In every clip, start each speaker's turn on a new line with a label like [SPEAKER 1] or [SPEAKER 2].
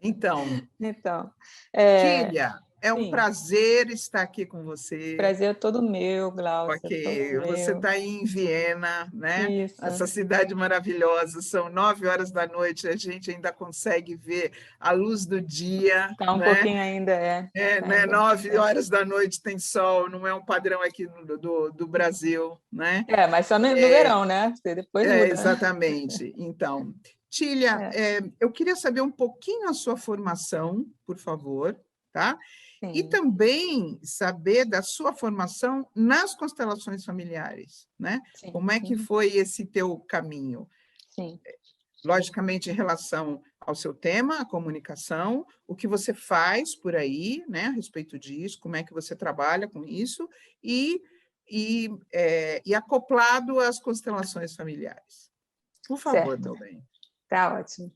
[SPEAKER 1] Então,
[SPEAKER 2] Então,
[SPEAKER 1] Tília, é um
[SPEAKER 2] sim,
[SPEAKER 1] prazer estar aqui com você.
[SPEAKER 2] prazer é todo meu, Glaucia, todo
[SPEAKER 1] Ok, você
[SPEAKER 2] meu.
[SPEAKER 1] está aí em Viena, né?
[SPEAKER 2] Isso,
[SPEAKER 1] Essa cidade maravilhosa. São 9 horas da noite, a gente ainda consegue ver a luz do dia,
[SPEAKER 2] tá um
[SPEAKER 1] né?
[SPEAKER 2] pouquinho ainda,
[SPEAKER 1] É, né?
[SPEAKER 2] ainda.
[SPEAKER 1] 9 horas da noite tem sol, não é um padrão aqui do Brasil, né?
[SPEAKER 2] Mas só no verão, né? Porque depois
[SPEAKER 1] É,
[SPEAKER 2] muda.
[SPEAKER 1] exatamente. Então, Tília,
[SPEAKER 2] É,
[SPEAKER 1] eu queria saber um pouquinho a sua formação, por favor, tá? E
[SPEAKER 2] sim,
[SPEAKER 1] também saber da sua formação nas constelações familiares, né?
[SPEAKER 2] sim,
[SPEAKER 1] Como é que foi esse teu caminho?
[SPEAKER 2] sim,
[SPEAKER 1] Logicamente, em relação ao seu tema, a comunicação, o que você faz por aí, né, a respeito disso, como é que você trabalha com isso, e, e acoplado às constelações familiares. Por favor,
[SPEAKER 2] certo,
[SPEAKER 1] meu bem.
[SPEAKER 2] tá ótimo.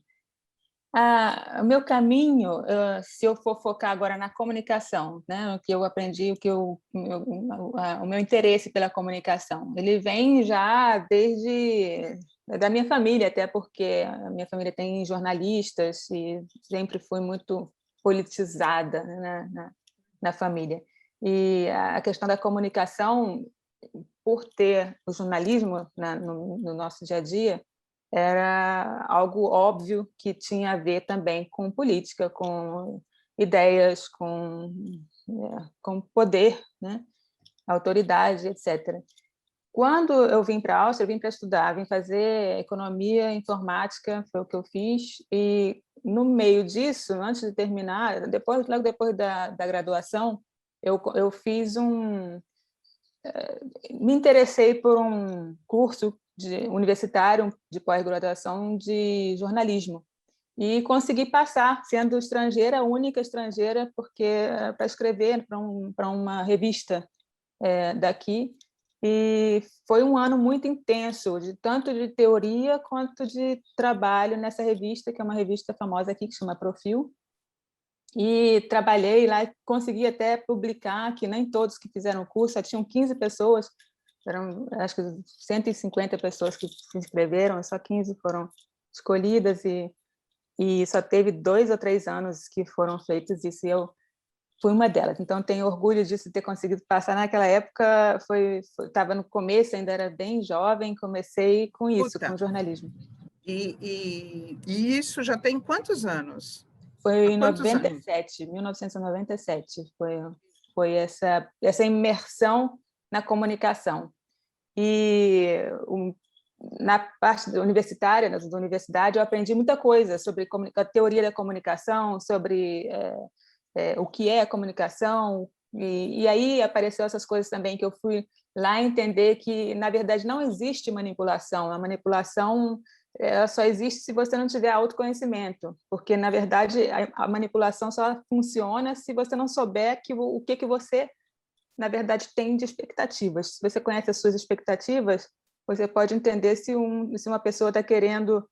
[SPEAKER 2] O meu caminho, se eu for focar agora na comunicação, né, o que eu aprendi, o meu interesse pela comunicação, ele vem já desde da minha família, até porque a minha família tem jornalistas e sempre foi muito politizada, né, na família. E a questão da comunicação, por ter o jornalismo no nosso dia a dia, era algo óbvio que tinha a ver também com política, com ideias, com poder, né? Autoridade, etc. Quando eu vim para a Áustria, eu vim para estudar, vim fazer economia, informática, foi o que eu fiz, e no meio disso, antes de terminar, logo depois da graduação, eu fiz me interessei por um curso universitário de pós-graduação de jornalismo e consegui passar, sendo estrangeira, a única estrangeira, porque para escrever para uma revista daqui. E foi um ano muito intenso, tanto de teoria quanto de trabalho nessa revista, que é uma revista famosa aqui, que chama Profil. E trabalhei lá, consegui até publicar, que nem todos que fizeram o curso, só tinham 15 pessoas, eram acho que 150 pessoas que se inscreveram, só 15 foram escolhidas, e só teve 2 ou 3 anos que foram feitos isso, e eu fui uma delas. Então, tenho orgulho disso, de ter conseguido passar naquela época, estava no começo, ainda era bem jovem, comecei com isso,
[SPEAKER 1] Escuta,
[SPEAKER 2] com jornalismo.
[SPEAKER 1] e isso já tem quantos anos?
[SPEAKER 2] Foi
[SPEAKER 1] Há
[SPEAKER 2] em
[SPEAKER 1] quantos anos?
[SPEAKER 2] 97, 1997, foi essa imersão na comunicação. E na parte universitária, da universidade, eu aprendi muita coisa sobre a teoria da comunicação, sobre o que é a comunicação, e aí apareceu essas coisas também que eu fui lá entender que, na verdade, não existe manipulação. A manipulação ela só existe se você não tiver autoconhecimento, porque, na verdade, a manipulação só funciona se você não souber o que você, na verdade, tem de expectativas. Se você conhece as suas expectativas, você pode entender se uma pessoa está querendo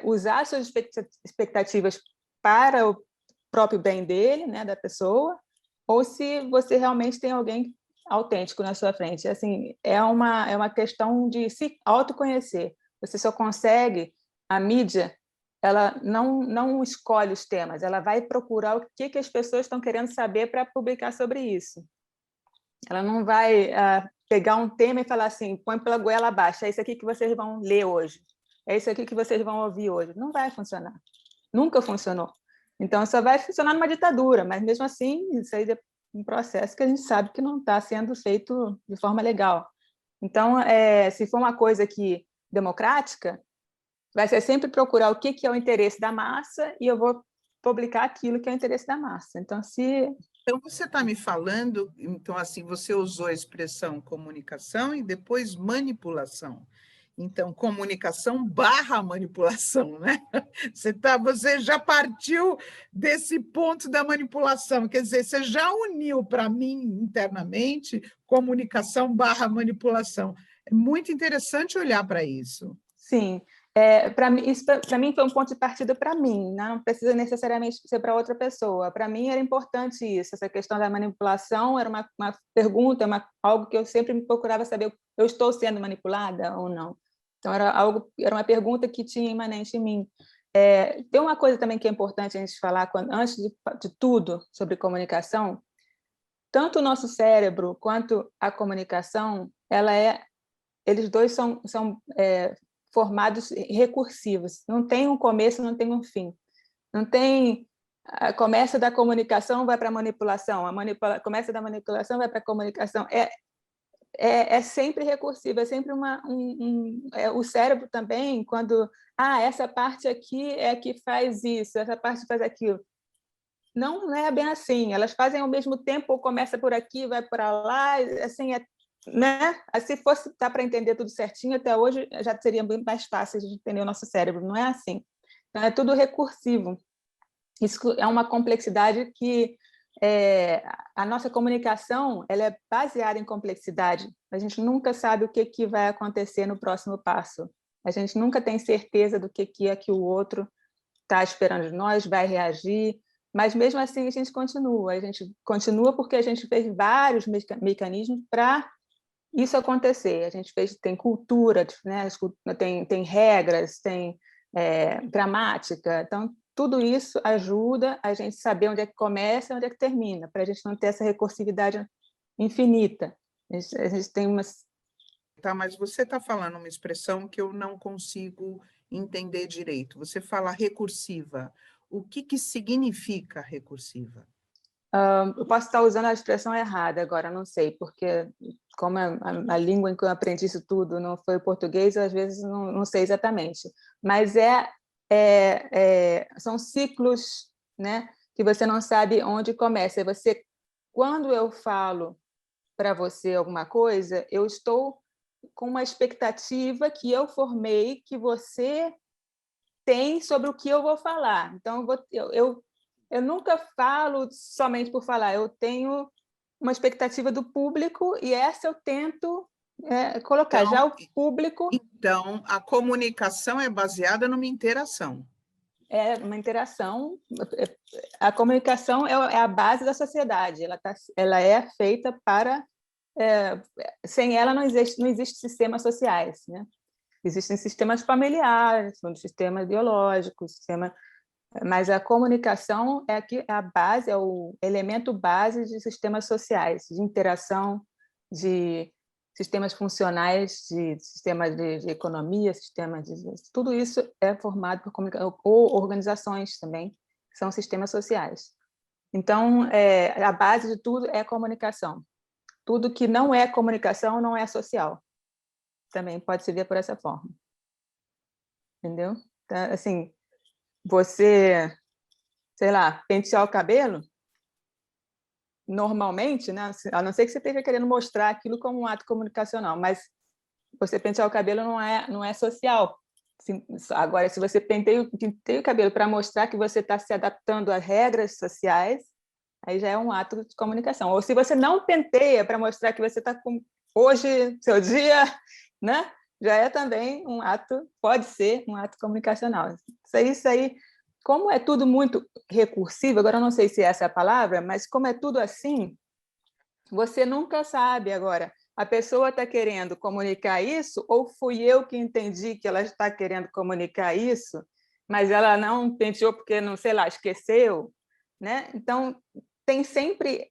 [SPEAKER 2] usar as suas expectativas para o próprio bem dele, né, da pessoa, ou se você realmente tem alguém autêntico na sua frente. Assim, é uma questão de se autoconhecer. Você só consegue, a mídia, ela não escolhe os temas, ela vai procurar o que as pessoas estão querendo saber para publicar sobre isso. Ela não vai pegar um tema e falar assim, põe pela goela abaixo, é isso aqui que vocês vão ler hoje, é isso aqui que vocês vão ouvir hoje. Não vai funcionar. Nunca funcionou. Então, só vai funcionar numa ditadura, mas mesmo assim, isso aí é um processo que a gente sabe que não está sendo feito de forma legal. Então, se for uma coisa democrática, vai ser sempre procurar o que é o interesse da massa e eu vou publicar aquilo que é o interesse da massa. Então,
[SPEAKER 1] Então, você está me falando, então, assim, você usou a expressão comunicação e depois manipulação. Então, comunicação barra manipulação, né? Você já partiu desse ponto da manipulação, quer dizer, você já uniu para mim internamente comunicação barra manipulação. É muito interessante olhar para isso.
[SPEAKER 2] sim, isso para mim foi um ponto de partida para mim, né? Não precisa necessariamente ser para outra pessoa. Para mim era importante isso, essa questão da manipulação era uma pergunta, algo que eu sempre me procurava saber, eu estou sendo manipulada ou não? Então era uma pergunta que tinha imanente em mim. Tem uma coisa também que é importante a gente falar, antes de tudo sobre comunicação, tanto o nosso cérebro quanto a comunicação, eles dois são formados recursivos. Não tem um começo, não tem um fim. Não tem começa da comunicação, vai para a manipulação. Começa da manipulação, vai para a comunicação. É sempre recursivo, é sempre o cérebro também, quando essa parte aqui é que faz isso, essa parte faz aquilo. Não é bem assim, elas fazem ao mesmo tempo, ou começa por aqui, vai para lá, assim, né? Se fosse dar para entender tudo certinho, até hoje já seria bem mais fácil de entender o nosso cérebro, não é assim. Então, é tudo recursivo. Isso é uma complexidade que a nossa comunicação ela é baseada em complexidade. A gente nunca sabe o que vai acontecer no próximo passo. A gente nunca tem certeza do que é que o outro está esperando de nós, vai reagir, mas mesmo assim a gente continua. A gente continua porque a gente fez vários mecanismos para isso acontecer. A gente tem cultura, né? Tem regras, tem gramática, então tudo isso ajuda a gente saber onde é que começa e onde é que termina, para a gente não ter essa recursividade infinita. A gente tem umas...
[SPEAKER 1] Tá, mas você está falando uma expressão que eu não consigo entender direito. Você fala recursiva. O que significa recursiva?
[SPEAKER 2] Eu posso estar usando a expressão errada agora, não sei, porque como a língua em que eu aprendi isso tudo não foi o português, eu, às vezes não sei exatamente. Mas são ciclos, né, que você não sabe onde começa. Quando eu falo para você alguma coisa, eu estou com uma expectativa que eu formei, que você tem sobre o que eu vou falar. Então, eu nunca falo somente por falar, eu tenho uma expectativa do público e essa eu tento colocar.
[SPEAKER 1] Então,
[SPEAKER 2] já o público...
[SPEAKER 1] Então, a comunicação é baseada numa interação.
[SPEAKER 2] É uma interação. A comunicação é a base da sociedade, ela é feita para... sem ela não existe sistemas sociais, né? Existem sistemas familiares, sistemas biológicos, mas a comunicação é a base, é o elemento base de sistemas sociais, de interação, de sistemas funcionais, de sistemas de economia, tudo isso é formado por comunicação, ou organizações também, são sistemas sociais. Então, a base de tudo é a comunicação. Tudo que não é comunicação não é social. Também pode se ver por essa forma. Entendeu? Então, assim, você, sei lá, pentear o cabelo, normalmente, né? A não ser que você esteja querendo mostrar aquilo como um ato comunicacional, mas você pentear o cabelo não é social. Agora, se você penteia o cabelo para mostrar que você está se adaptando a regras sociais, aí já é um ato de comunicação. Ou se você não penteia para mostrar que você está com hoje, seu dia, né? Já é também um ato, pode ser um ato comunicacional. Isso aí, como é tudo muito recursivo, agora eu não sei se essa é a palavra, mas como é tudo assim, você nunca sabe agora, a pessoa está querendo comunicar isso ou fui eu que entendi que ela está querendo comunicar isso, mas ela não penteou porque, não sei lá, esqueceu, né? Então, tem sempre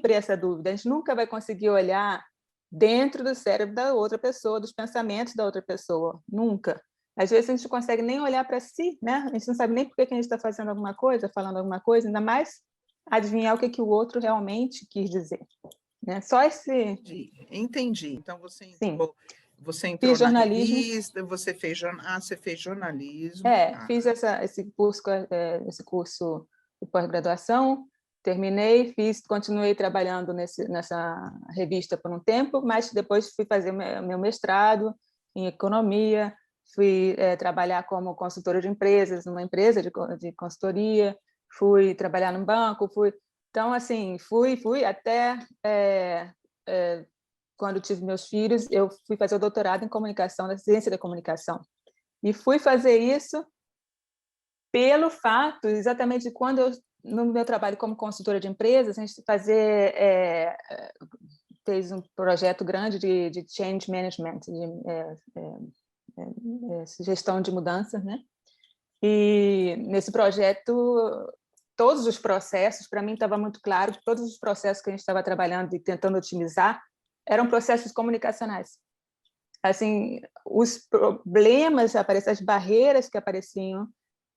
[SPEAKER 2] essa dúvida, a gente nunca vai conseguir olhar dentro do cérebro da outra pessoa, dos pensamentos da outra pessoa, nunca. Às vezes a gente não consegue nem olhar para si, né? A gente não sabe nem por que a gente está fazendo alguma coisa, falando alguma coisa, ainda mais adivinhar o que o outro realmente quis dizer. Né? Só esse...
[SPEAKER 1] Entendi. Então,
[SPEAKER 2] Sim.
[SPEAKER 1] Você entrou
[SPEAKER 2] Fiz
[SPEAKER 1] na
[SPEAKER 2] jornalismo.
[SPEAKER 1] revista, você fez jornalismo.
[SPEAKER 2] Fiz esse curso de pós-graduação, terminei, continuei trabalhando nessa revista por um tempo, mas depois fui fazer meu mestrado em economia, fui trabalhar como consultora de empresas, numa empresa de consultoria, fui trabalhar num banco, então, assim, fui até quando tive meus filhos, eu fui fazer o doutorado em comunicação, na ciência da comunicação. E fui fazer isso pelo fato, exatamente, de quando eu, no meu trabalho como consultora de empresas, a gente fez um projeto grande de change management, de gestão de mudanças, né? E nesse projeto, todos os processos, para mim estava muito claro que todos os processos que a gente estava trabalhando e tentando otimizar eram processos comunicacionais. Assim, os problemas apareciam, as barreiras que apareciam,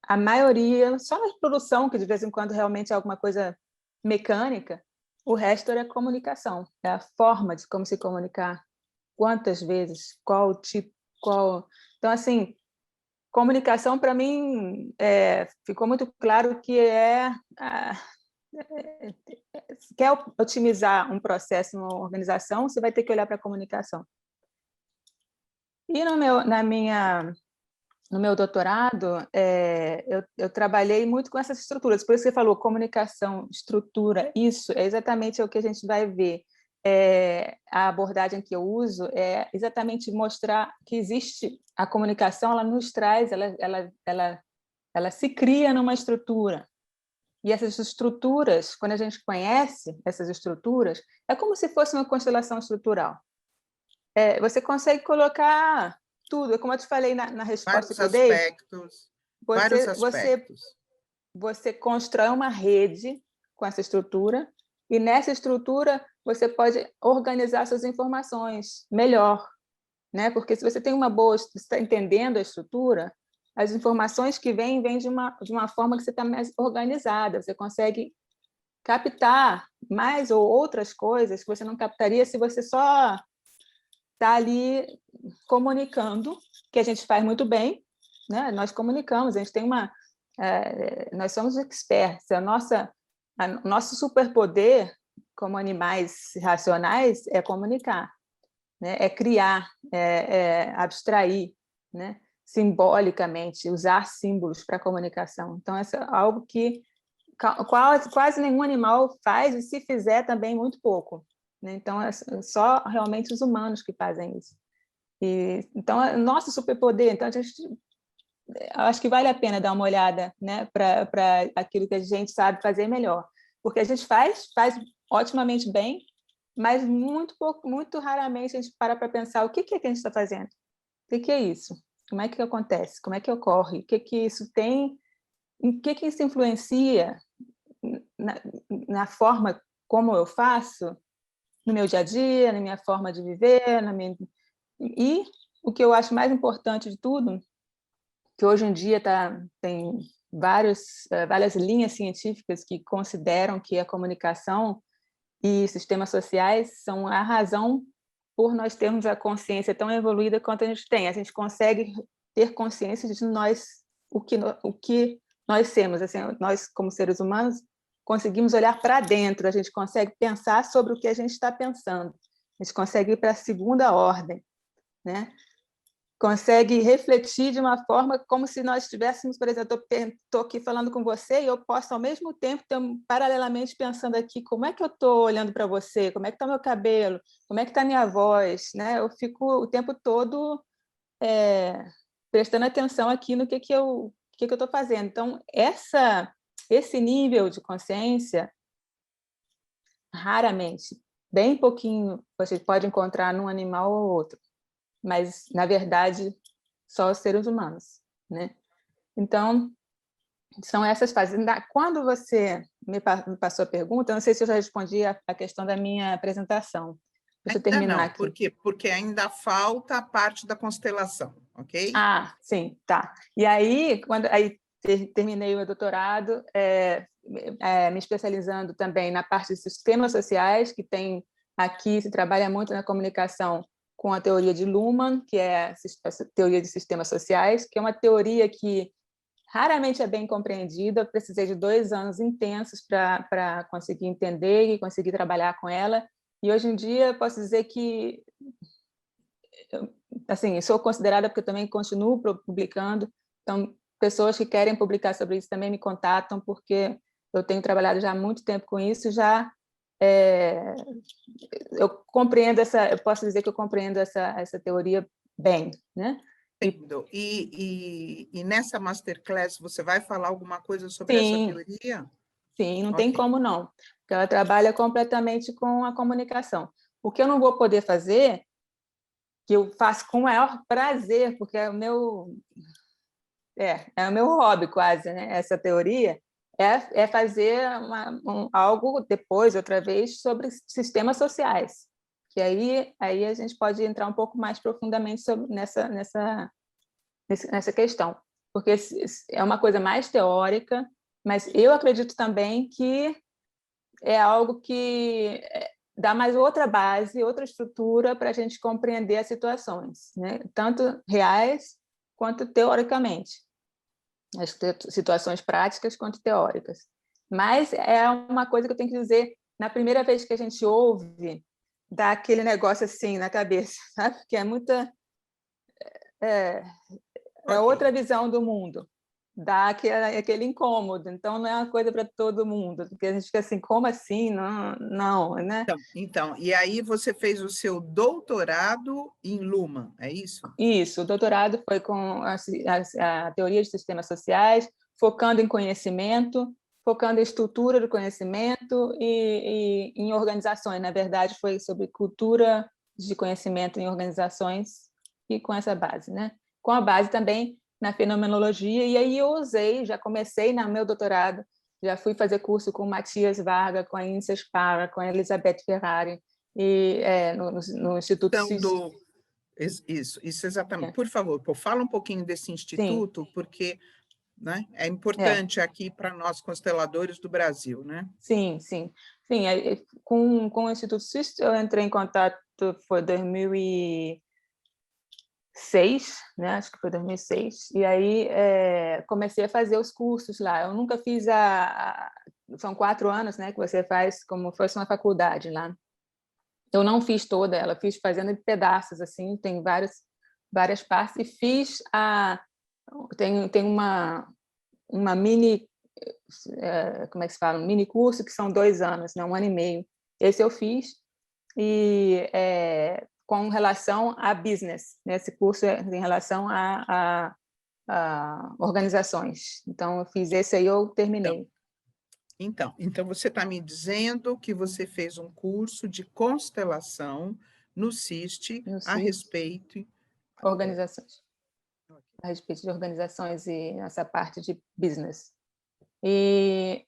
[SPEAKER 2] a maioria, só na produção, que de vez em quando realmente é alguma coisa mecânica, o resto era comunicação, é a forma de como se comunicar, quantas vezes, qual tipo, qual... Então, assim, comunicação, para mim, ficou muito claro que se quer otimizar um processo, uma organização, você vai ter que olhar para a comunicação. E no meu doutorado, eu trabalhei muito com essas estruturas. Por isso que você falou, comunicação, estrutura, isso é exatamente o que a gente vai ver. A abordagem que eu uso é exatamente mostrar que existe a comunicação, ela nos traz, ela se cria numa estrutura. E essas estruturas, quando a gente conhece essas estruturas, é como se fosse uma constelação estrutural. Você consegue colocar tudo, como eu te falei na resposta
[SPEAKER 1] Vários
[SPEAKER 2] que eu dei,
[SPEAKER 1] aspectos, vários
[SPEAKER 2] você, você,
[SPEAKER 1] aspectos.
[SPEAKER 2] você constrói uma rede com essa estrutura, e nessa estrutura você pode organizar suas informações melhor, né? Porque se você tem uma boa, você está entendendo a estrutura, as informações que vêm de uma forma que você está mais organizada, você consegue captar mais ou outras coisas que você não captaria se você só está ali comunicando, que a gente faz muito bem, né? Nós comunicamos, a gente tem nós somos experts, o nosso superpoder como animais racionais é comunicar, né? É criar, abstrair, né? Simbolicamente, usar símbolos para comunicação. Então, isso é algo que quase nenhum animal faz, e se fizer também muito pouco, né? Então, é só realmente os humanos que fazem isso. Então, é nosso superpoder. Então, acho que vale a pena dar uma olhada, né, para aquilo que a gente sabe fazer melhor, porque a gente faz otimamente bem, mas muito pouco, muito raramente a gente para pensar o que é que a gente está fazendo, o que é isso, como é que acontece, como é que ocorre, o que isso tem, em que isso influencia na, na forma como eu faço, no meu dia a dia, na minha forma de viver, e o que eu acho mais importante de tudo, que hoje em dia tem várias linhas científicas que consideram que a comunicação e sistemas sociais são a razão por nós termos a consciência tão evoluída quanto a gente tem. A gente consegue ter consciência de o que nós temos. Assim, nós, como seres humanos, conseguimos olhar para dentro, a gente consegue pensar sobre o que a gente está pensando, a gente consegue ir para a segunda ordem, né? Consegue refletir de uma forma como se nós estivéssemos, por exemplo, estou aqui falando com você e eu posso, ao mesmo tempo, paralelamente pensando aqui como é que eu estou olhando para você, como é que está meu cabelo, como é que está minha voz, né? Eu fico o tempo todo prestando atenção aqui no que eu estou fazendo. Então, esse nível de consciência, raramente, bem pouquinho, você pode encontrar num animal ou outro, mas, na verdade, só os seres humanos, né? Então, são essas fases. Quando você me passou a pergunta, eu não sei se eu já respondi a questão da minha apresentação. Deixa eu
[SPEAKER 1] Ainda
[SPEAKER 2] terminar
[SPEAKER 1] não,
[SPEAKER 2] aqui.
[SPEAKER 1] por quê? Porque ainda falta a parte da constelação, ok?
[SPEAKER 2] Ah, sim, tá. E aí, terminei o meu doutorado, me especializando também na parte de sistemas sociais, que tem aqui, se trabalha muito na comunicação com a teoria de Luhmann, que é a teoria de sistemas sociais, que é uma teoria que raramente é bem compreendida. Eu precisei de 2 anos intensos para conseguir entender e conseguir trabalhar com ela. E hoje em dia eu posso dizer que, assim, sou considerada, porque eu também continuo publicando. Então, pessoas que querem publicar sobre isso também me contatam, porque eu tenho trabalhado já há muito tempo com isso. Eu compreendo eu posso dizer que eu compreendo essa teoria bem, né?
[SPEAKER 1] Entendo. E nessa masterclass você vai falar alguma coisa sobre essa
[SPEAKER 2] Sim,
[SPEAKER 1] teoria?
[SPEAKER 2] sim, não tem
[SPEAKER 1] Ok.
[SPEAKER 2] como não, porque ela trabalha completamente com a comunicação. O que eu não vou poder fazer, que eu faço com o maior prazer, porque é o meu é o meu hobby quase, né? Essa teoria é fazer algo depois, outra vez, sobre sistemas sociais, que aí a gente pode entrar um pouco mais profundamente nessa questão, porque é uma coisa mais teórica, mas eu acredito também que é algo que dá mais outra base, outra estrutura para a gente compreender as situações, né? Tanto reais quanto teoricamente, as situações práticas quanto teóricas. Mas é uma coisa que eu tenho que dizer, na primeira vez que a gente ouve, dá aquele negócio assim na cabeça, sabe? Que é muita... É outra visão do mundo, dá aquele incômodo, então não é uma coisa para todo mundo, porque a gente fica assim, como assim? Não, não, né?
[SPEAKER 1] Então, e aí você fez o seu doutorado em Luhmann, é isso?
[SPEAKER 2] Isso, o doutorado foi com a teoria de sistemas sociais, focando em conhecimento, focando em estrutura do conhecimento e em organizações. Na verdade, foi sobre cultura de conhecimento em organizações e com essa base, né? Com a base também na fenomenologia, e aí eu usei, já comecei no meu doutorado, já fui fazer curso com o Matias Varga, com a Índia Spara, com a Elizabeth Ferrari, e no Instituto
[SPEAKER 1] Então,
[SPEAKER 2] CIS.
[SPEAKER 1] Isso exatamente. Por favor, fala um pouquinho desse
[SPEAKER 2] Sim,
[SPEAKER 1] instituto, porque, né, é
[SPEAKER 2] é.
[SPEAKER 1] importante aqui para nós consteladores do Brasil, né?
[SPEAKER 2] Sim, sim. Sim, com o Instituto CIS eu entrei em contato, foi 2006, né? Acho que foi 2006. E aí comecei a fazer os cursos lá. Eu nunca fiz são 4 anos, né? Que você faz como se fosse uma faculdade lá. Eu não fiz toda ela, fiz fazendo em pedaços, assim, tem várias partes. E fiz tem uma mini, como é que se fala? Um mini curso que são 2 anos, né? 1 ano e meio. Esse eu fiz e com relação a business, né? Esse curso é em relação a organizações. Então, eu fiz esse aí, eu terminei.
[SPEAKER 1] Então você está me dizendo que você fez um curso de constelação no CIST
[SPEAKER 2] No
[SPEAKER 1] a
[SPEAKER 2] CIS,
[SPEAKER 1] respeito.
[SPEAKER 2] organizações, a respeito de organizações e essa parte de business. E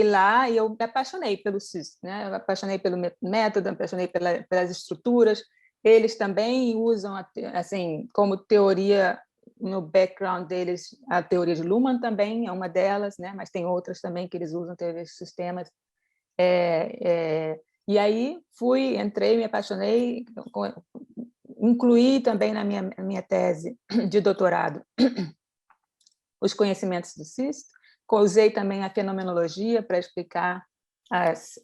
[SPEAKER 2] lá eu me apaixonei pelo CIS, né? Eu me apaixonei pelo método, me apaixonei pelas estruturas. Eles também usam, assim, como teoria, no background deles, a teoria de Luhmann também é uma delas, né? Mas tem outras também que eles usam, teoria de sistemas. E aí entrei, me apaixonei, incluí também na minha tese de doutorado os conhecimentos do CIS. Usei também a fenomenologia para explicar as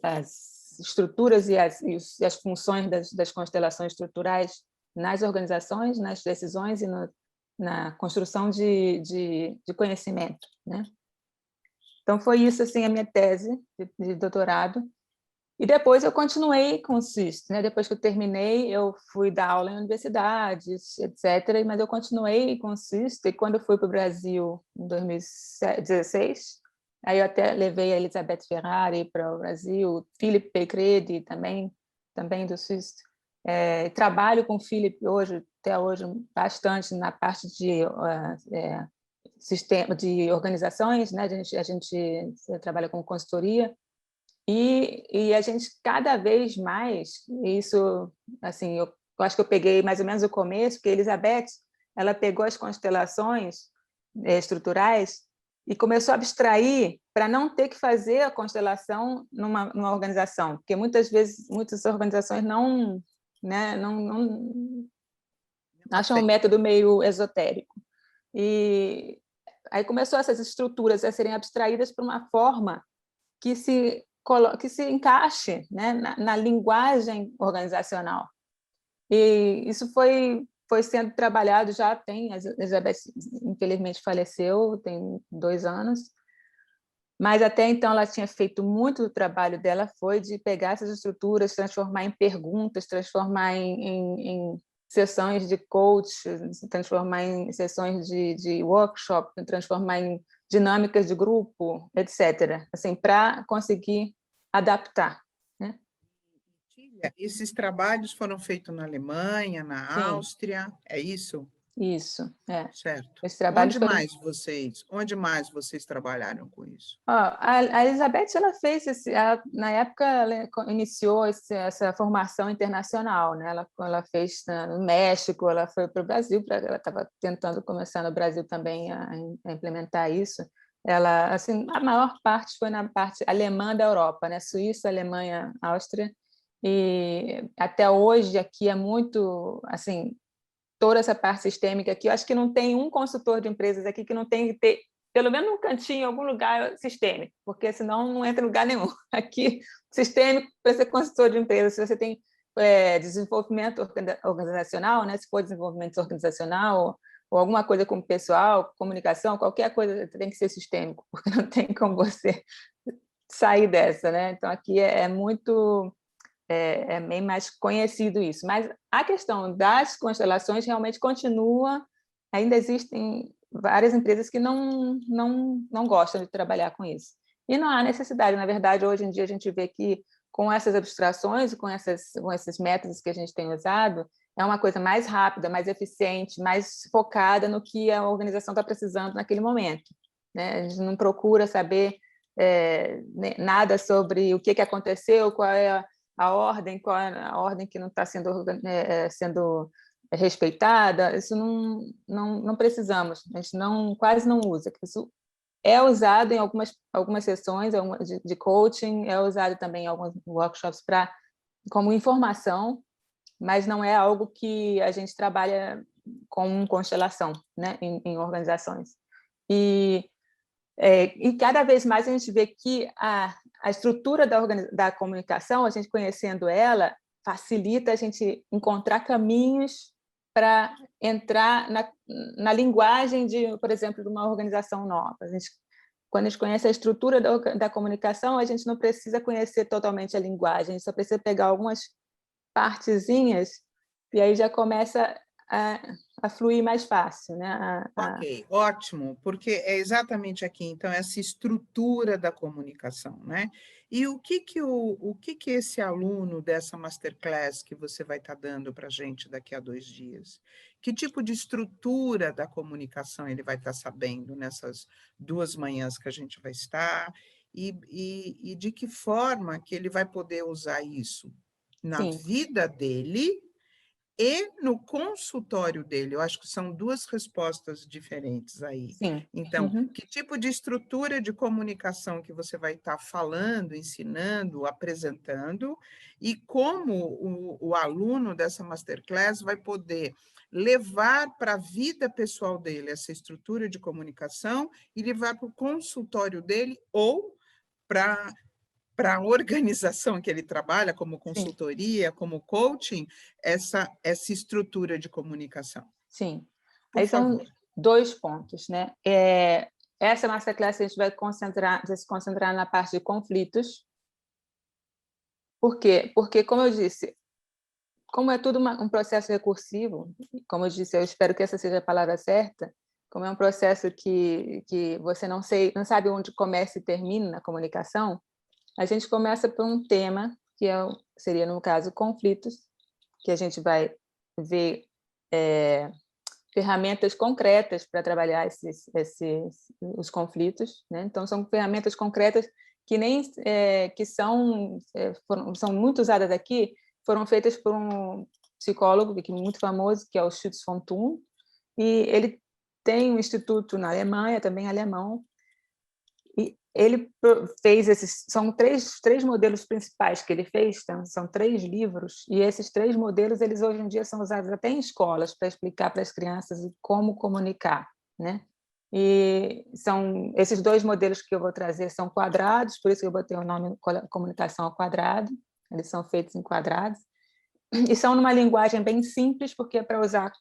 [SPEAKER 2] estruturas e as funções das constelações estruturais nas organizações, nas decisões e na construção de conhecimento, né? Então, foi isso assim, a minha tese de doutorado. E depois eu continuei com o CIS, né? Depois que eu terminei, eu fui dar aula em universidades, etc. Mas eu continuei com o CIS, e quando eu fui para o Brasil em 2016, aí eu até levei a Elizabeth Ferrari para o Brasil, Philip Pecredi também do CIS. Trabalho com o Philip até hoje, bastante na parte de sistema de organizações, né? A gente trabalha com consultoria. E a gente cada vez mais, isso, assim, eu acho que eu peguei mais ou menos o começo, porque a Elizabeth, ela pegou as constelações estruturais e começou a abstrair para não ter que fazer a constelação numa organização, porque muitas vezes muitas organizações não, né, não acham o método meio esotérico. E aí começou essas estruturas a serem abstraídas para uma forma que se encaixe, né, na linguagem organizacional. E isso foi sendo trabalhado, já tem, a Elizabeth infelizmente faleceu, tem 2 anos, mas até então ela tinha feito muito do trabalho dela, foi de pegar essas estruturas, transformar em perguntas, transformar em sessões de coach, transformar em sessões de workshop, transformar em dinâmicas de grupo, etc., assim, para conseguir adaptar, né?
[SPEAKER 1] Esses trabalhos foram feitos na Alemanha, na
[SPEAKER 2] Sim,
[SPEAKER 1] Áustria, é isso?
[SPEAKER 2] Isso, é.
[SPEAKER 1] Certo.
[SPEAKER 2] Esses trabalhos foram...
[SPEAKER 1] Onde mais vocês trabalharam com isso?
[SPEAKER 2] Ó, a Elizabeth, ela fez na época ela iniciou essa formação internacional, né? Ela fez no México, ela foi para o Brasil, ela estava tentando começar no Brasil também a implementar isso. Ela, assim, a maior parte foi na parte alemã da Europa, né? Suíça, Alemanha, Áustria, e até hoje aqui é muito, assim, toda essa parte sistêmica aqui. Eu acho que não tem um consultor de empresas aqui que não tem que ter, pelo menos um cantinho, em algum lugar sistêmico, porque senão não entra em lugar nenhum. Aqui, sistêmico, para ser consultor de empresas, se você tem desenvolvimento organizacional, né? Se for desenvolvimento organizacional ou alguma coisa com o pessoal, comunicação, qualquer coisa tem que ser sistêmico, porque não tem como você sair dessa, né? Então, aqui é bem mais conhecido isso. Mas a questão das constelações realmente continua, ainda existem várias empresas que não gostam de trabalhar com isso. E não há necessidade, na verdade, hoje em dia a gente vê que com essas abstrações, com esses métodos que a gente tem usado, é uma coisa mais rápida, mais eficiente, mais focada no que a organização está precisando naquele momento, né? A gente não procura saber nada sobre o que aconteceu, qual é qual é a ordem que não está sendo respeitada. Isso não precisamos, a gente quase não usa. Isso é usado em algumas sessões de coaching, é usado também em alguns workshops como informação, mas não é algo que a gente trabalha com constelação, né, em organizações. E cada vez mais a gente vê que a estrutura da comunicação, a gente conhecendo ela, facilita a gente encontrar caminhos para entrar na linguagem por exemplo, de uma organização nova. Quando a gente conhece a estrutura da comunicação, a gente não precisa conhecer totalmente a linguagem, a gente só precisa pegar algumas partezinhas e aí já começa a fluir mais fácil, né?
[SPEAKER 1] Ok, ótimo, porque é exatamente aqui, então, essa estrutura da comunicação, né? E o que esse aluno dessa masterclass que você vai estar dando para a gente daqui a 2 dias, que tipo de estrutura da comunicação ele vai estar sabendo nessas 2 manhãs que a gente vai estar, e de que forma que ele vai poder usar isso na
[SPEAKER 2] Sim.
[SPEAKER 1] vida dele e no consultório dele? Eu acho que são 2 respostas diferentes aí.
[SPEAKER 2] Sim.
[SPEAKER 1] Então, que tipo de estrutura de comunicação que você vai estar falando, ensinando, apresentando, e como o aluno dessa masterclass vai poder levar para a vida pessoal dele essa estrutura de comunicação e levar para o consultório dele ou para a organização que ele trabalha, como consultoria, como coaching, essa estrutura de comunicação.
[SPEAKER 2] Sim.
[SPEAKER 1] Por
[SPEAKER 2] Aí são
[SPEAKER 1] favor.
[SPEAKER 2] 2 pontos, né? Essa masterclass a gente vai se concentrar na parte de conflitos. Por quê? Porque, como eu disse, como é tudo um processo recursivo, como eu disse, eu espero que essa seja a palavra certa, como é um processo que você não sabe onde começa e termina na comunicação, a gente começa por um tema, que seria, no caso, conflitos, que a gente vai ver ferramentas concretas para trabalhar os conflitos, né? Então, são ferramentas concretas que são muito usadas aqui, foram feitas por um psicólogo muito famoso, que é o Schutz von Thun, e ele tem um instituto na Alemanha, também alemão, e ele fez são três modelos principais que ele fez, então, são 3 livros, e esses 3 modelos, eles hoje em dia são usados até em escolas para explicar para as crianças como comunicar, né? E esses 2 modelos que eu vou trazer são quadrados, por isso que eu botei o nome comunicação ao quadrado, eles são feitos em quadrados, e são numa linguagem bem simples, porque é para usar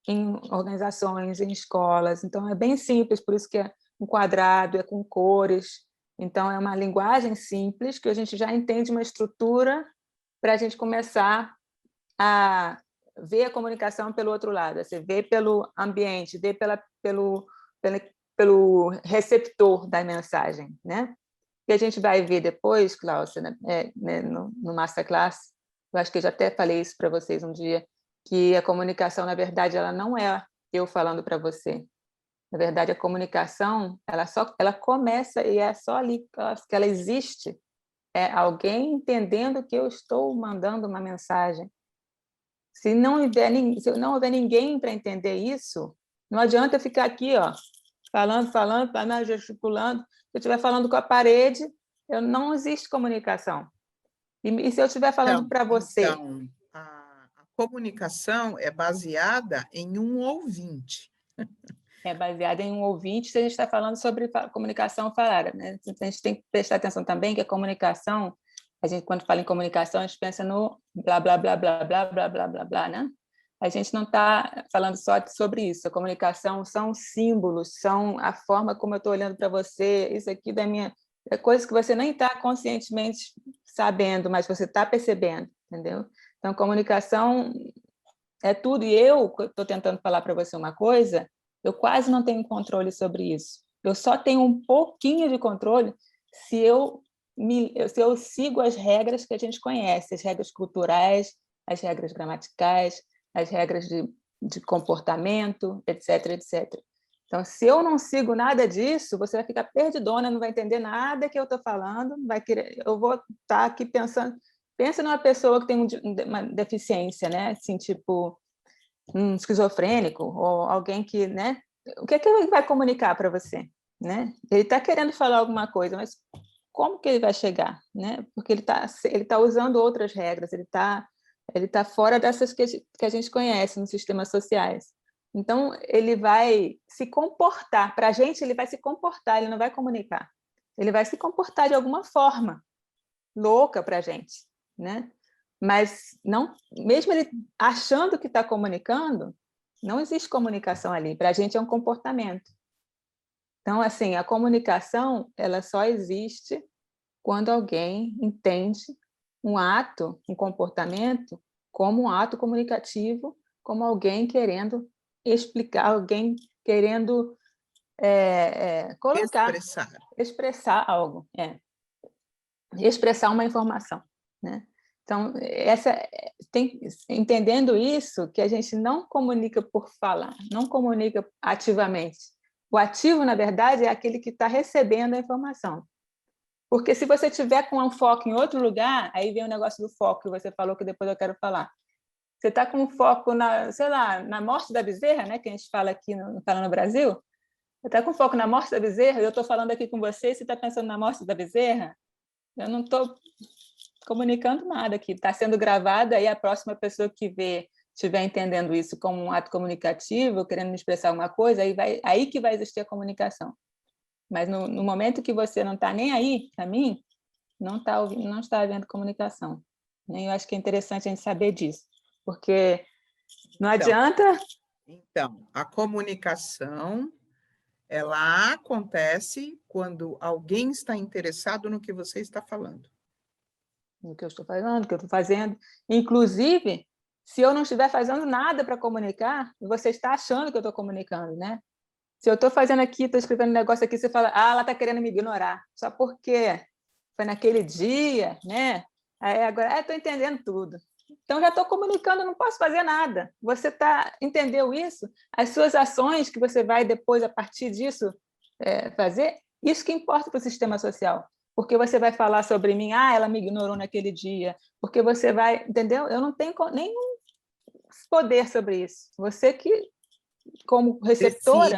[SPEAKER 2] em organizações, em escolas, então é bem simples, por isso que é um quadrado, é com cores, então é uma linguagem simples, que a gente já entende uma estrutura para a gente começar a ver a comunicação pelo outro lado, você vê pelo ambiente, vê pelo receptor da mensagem, né? E a gente vai ver depois, Cláudia, no Masterclass, eu acho que eu já até falei isso para vocês um dia, que a comunicação, na verdade, ela não é eu falando para você. Na verdade, a comunicação, ela começa e é só ali que ela existe. É alguém entendendo que eu estou mandando uma mensagem. Se não houver ninguém para entender isso, não adianta eu ficar aqui, ó, falando, gesticulando. Se eu estiver falando com a parede, não existe comunicação. E se eu estiver falando para você...
[SPEAKER 1] Então, a comunicação é baseada em um ouvinte.
[SPEAKER 2] É baseada em um ouvinte, se a gente está falando sobre comunicação falada, né? A gente tem que prestar atenção também que a comunicação, a gente, quando fala em comunicação, a gente pensa no blá, blá, blá, blá, blá, blá, blá, blá, blá, né? A gente não está falando só sobre isso. A comunicação são símbolos, são a forma como eu estou olhando para você, isso aqui da minha... É coisa que você nem está conscientemente sabendo, mas você está percebendo, entendeu? Então, comunicação é tudo. E eu estou tentando falar para você uma coisa, eu quase não tenho controle sobre isso. Eu só tenho um pouquinho de controle se eu sigo as regras que a gente conhece, as regras culturais, as regras gramaticais, as regras de comportamento, etc, etc. Então, se eu não sigo nada disso, você vai ficar perdidona, não vai entender nada que eu estou falando, vai querer, eu vou estar aqui pensando... Pensa numa pessoa que tem uma deficiência, né? Assim, tipo, um esquizofrênico ou alguém que, né? O que é que ele vai comunicar para você, né? Ele está querendo falar alguma coisa, mas como que ele vai chegar, né? Porque ele tá usando outras regras, ele tá fora dessas que a gente conhece nos sistemas sociais. Então, ele vai se comportar. Para a gente, ele vai se comportar, ele não vai comunicar. Ele vai se comportar de alguma forma louca para a gente, né? Mas não, mesmo ele achando que está comunicando, não existe comunicação ali. Para a gente é um comportamento. Então, assim, a comunicação ela só existe quando alguém entende um ato, um comportamento, como um ato comunicativo, como alguém querendo explicar, alguém querendo colocar, expressar algo, expressar uma informação, né? Então, entendendo isso, que a gente não comunica por falar, não comunica ativamente. O ativo, na verdade, é aquele que está recebendo a informação. Porque se você tiver com um foco em outro lugar, aí vem o negócio do foco que você falou, que depois eu quero falar. Você está com um foco sei lá, na morte da bezerra, né, que a gente fala aqui no Brasil. Você está com foco na morte da bezerra, e eu estou falando aqui com você, você está pensando na morte da bezerra, eu não estou comunicando nada aqui. Está sendo gravado, aí a próxima pessoa que vê estiver entendendo isso como um ato comunicativo, querendo me expressar alguma coisa, aí que vai existir a comunicação. Mas no momento que você não está nem aí, para mim, não está havendo comunicação. Eu acho que é interessante a gente saber disso, porque não adianta...
[SPEAKER 1] Então, a comunicação, ela acontece quando alguém está interessado no que você está falando.
[SPEAKER 2] No que eu estou falando, no que eu estou fazendo. Inclusive, se eu não estiver fazendo nada para comunicar, você está achando que eu estou comunicando, né? Se eu estou fazendo aqui, estou escrevendo um negócio aqui, você fala, ela está querendo me ignorar. Só porque foi naquele dia, né? Aí agora, estou entendendo tudo. Então, já estou comunicando, não posso fazer nada. Você entendeu isso? As suas ações que você vai depois, a partir disso, fazer, isso que importa para o sistema social. Porque você vai falar sobre mim, ela me ignorou naquele dia. Porque você vai, entendeu? Eu não tenho nenhum poder sobre isso. Você que, como receptora,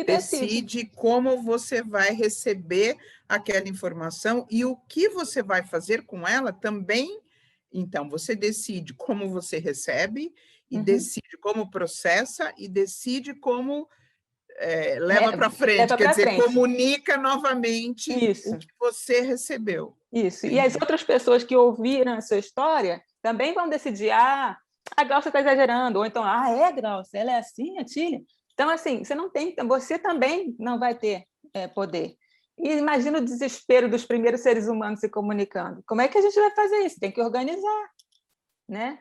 [SPEAKER 1] decide como você vai receber aquela informação e o que você vai fazer com ela também. Então, você decide como você recebe, e decide como processa, e decide como leva para frente, quer dizer, comunica novamente
[SPEAKER 2] isso.
[SPEAKER 1] O que você recebeu.
[SPEAKER 2] Isso. E as outras pessoas que ouviram a sua história também vão decidir, a Glaucia está exagerando, ou então, Glaucia, ela é assim, a Tília. Então, assim, você também não vai ter poder. E imagina o desespero dos primeiros seres humanos se comunicando. Como é que a gente vai fazer isso? Tem que organizar, né?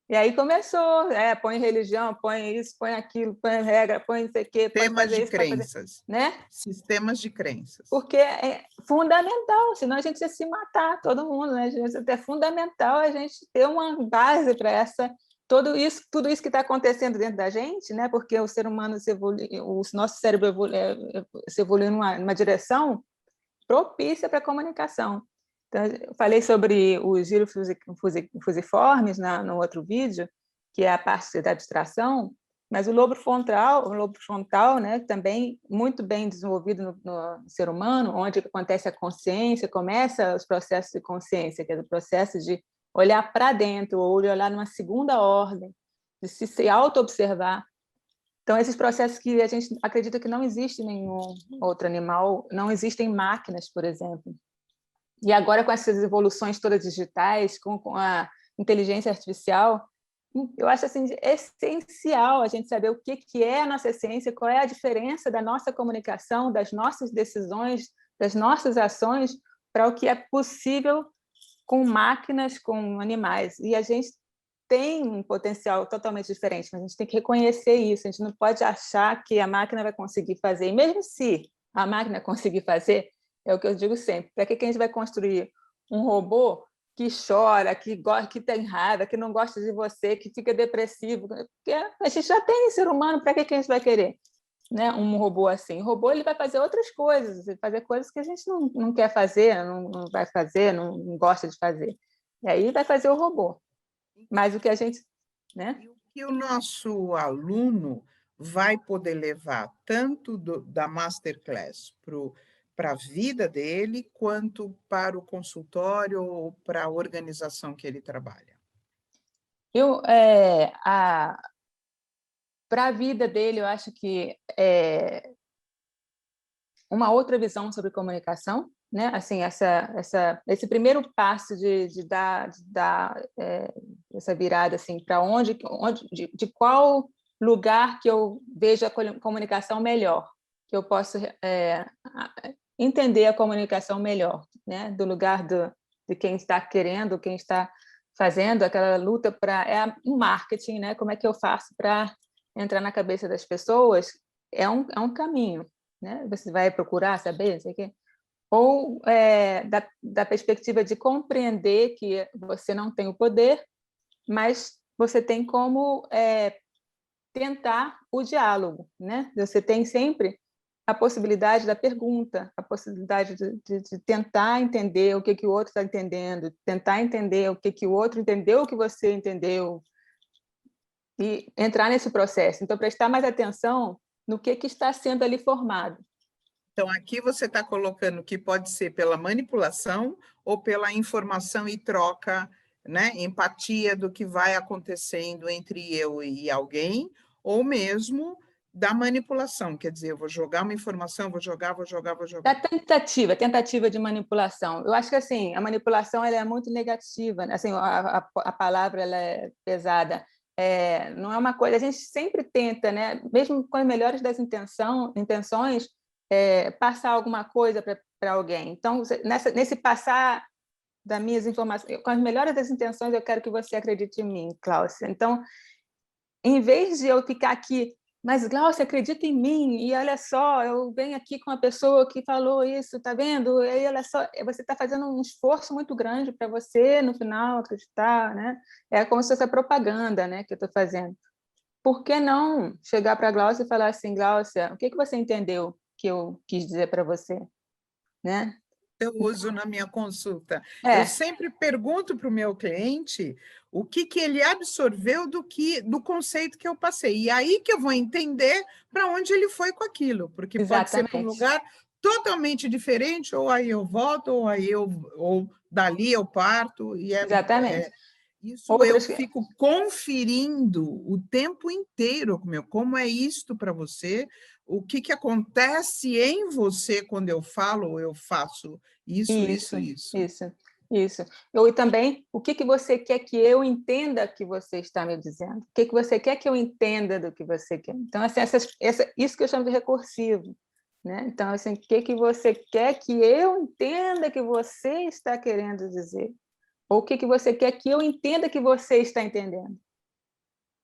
[SPEAKER 2] E aí começou, põe religião, põe isso, põe aquilo, põe regra, põe não sei o quê, põe fazer isso,
[SPEAKER 1] crenças,
[SPEAKER 2] né?
[SPEAKER 1] Sistemas de crenças.
[SPEAKER 2] Porque é fundamental, senão a gente ia se matar, todo mundo, né? É fundamental a gente ter uma base para tudo isso que está acontecendo dentro da gente, né? Porque o ser humano o nosso cérebro se evolui numa direção propícia para a comunicação. Então, eu falei sobre os giros fusiformes no outro vídeo, que é a parte da abstração, mas o lobo frontal, né, também muito bem desenvolvido no ser humano, onde acontece a consciência, começa os processos de consciência, que é o processo de olhar para dentro, ou olhar numa segunda ordem, de se auto-observar. Então, esses processos que a gente acredita que não existe nenhum outro animal, não existem máquinas, por exemplo. E agora, com essas evoluções todas digitais, com a inteligência artificial, eu acho assim, essencial a gente saber o que é a nossa essência, qual é a diferença da nossa comunicação, das nossas decisões, das nossas ações, para o que é possível com máquinas, com animais. E a gente tem um potencial totalmente diferente, mas a gente tem que reconhecer isso, a gente não pode achar que a máquina vai conseguir fazer, e mesmo se a máquina conseguir fazer, é o que eu digo sempre, para que a gente vai construir um robô que chora, que tem raiva, que não gosta de você, que fica depressivo? Porque a gente já tem ser humano, para que a gente vai querer, né, um robô assim? O robô ele vai fazer outras coisas, vai fazer coisas que a gente não quer fazer, não vai fazer, não gosta de fazer. E aí vai fazer o robô. Mas o que a gente... né?
[SPEAKER 1] E o que o nosso aluno vai poder levar tanto da Masterclass para a vida dele, quanto para o consultório ou para a organização que ele trabalha?
[SPEAKER 2] Para a vida dele, eu acho que uma outra visão sobre comunicação, né? Assim, esse primeiro passo de dar essa virada assim, para de qual lugar que eu vejo a comunicação melhor, que eu posso entender a comunicação melhor, né? Do lugar de quem está querendo, quem está fazendo aquela luta para um marketing, né? Como é que eu faço para entrar na cabeça das pessoas? É um caminho, né? Você vai procurar saber, não sei o quê. Ou da perspectiva de compreender que você não tem o poder, mas você tem como tentar o diálogo, né? Você tem sempre a possibilidade da pergunta, a possibilidade de tentar entender o que o outro está entendendo, tentar entender o que o outro entendeu, o que você entendeu, e entrar nesse processo. Então, prestar mais atenção no que está sendo ali formado.
[SPEAKER 1] Então, aqui você está colocando que pode ser pela manipulação ou pela informação e troca, né? Empatia do que vai acontecendo entre eu e alguém, ou mesmo da manipulação, quer dizer, eu vou jogar uma informação, vou jogar.
[SPEAKER 2] Da tentativa de manipulação. Eu acho que assim, a manipulação ela é muito negativa, né? Assim, a palavra ela é pesada. Não é uma coisa, a gente sempre tenta, né? Mesmo com as melhores das intenções, passar alguma coisa para alguém. Então, nesse passar das minhas informações, com as melhores das intenções, eu quero que você acredite em mim, Cláudia. Então, em vez de eu ficar aqui, mas Glaucia, acredita em mim, e olha só, eu venho aqui com uma pessoa que falou isso, tá vendo? E aí, olha só, você está fazendo um esforço muito grande para você, no final, acreditar, né? É como se fosse a propaganda, né, que eu estou fazendo. Por que não chegar para a Glaucia e falar assim, Glaucia, o que você entendeu que eu quis dizer para você? Né?
[SPEAKER 1] Eu uso na minha consulta. Eu
[SPEAKER 2] É,
[SPEAKER 1] sempre pergunto para o meu cliente o que ele absorveu do conceito que eu passei. E aí que eu vou entender para onde ele foi com aquilo, porque pode ser para um
[SPEAKER 2] exatamente.
[SPEAKER 1] lugar totalmente diferente, ou aí eu volto, ou dali eu parto, e
[SPEAKER 2] Exatamente.
[SPEAKER 1] isso eu
[SPEAKER 2] Outras...
[SPEAKER 1] fico conferindo o tempo inteiro, como é isto para você, o que acontece em você quando eu falo ou eu faço isso.
[SPEAKER 2] Isso. E também, o que você quer que eu entenda que você está me dizendo? O que você quer que eu entenda do que você quer? Então, assim, isso que eu chamo de recursivo. Né? Então, assim, o que você quer que eu entenda que você está querendo dizer? Ou o que você quer que eu entenda que você está entendendo?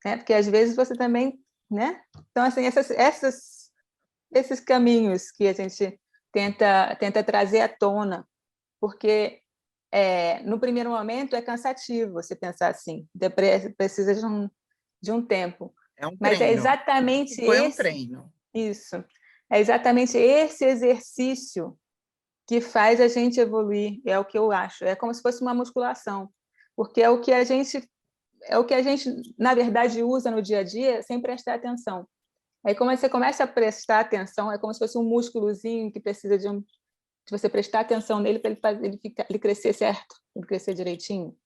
[SPEAKER 2] Porque, às vezes, você também... né? Então, assim, esses caminhos que a gente tenta trazer à tona, porque no primeiro momento é cansativo você pensar assim, precisa de um tempo.
[SPEAKER 1] É um
[SPEAKER 2] Mas é
[SPEAKER 1] treino.
[SPEAKER 2] exatamente
[SPEAKER 1] Foi um treino.
[SPEAKER 2] Isso. É exatamente esse exercício que faz a gente evoluir, é o que eu acho. É como se fosse uma musculação, porque é o que a gente, na verdade, usa no dia a dia sem prestar atenção. Aí, quando você começa a prestar atenção, é como se fosse um músculozinho que precisa de você prestar atenção nele para ele crescer certo, ele crescer direitinho.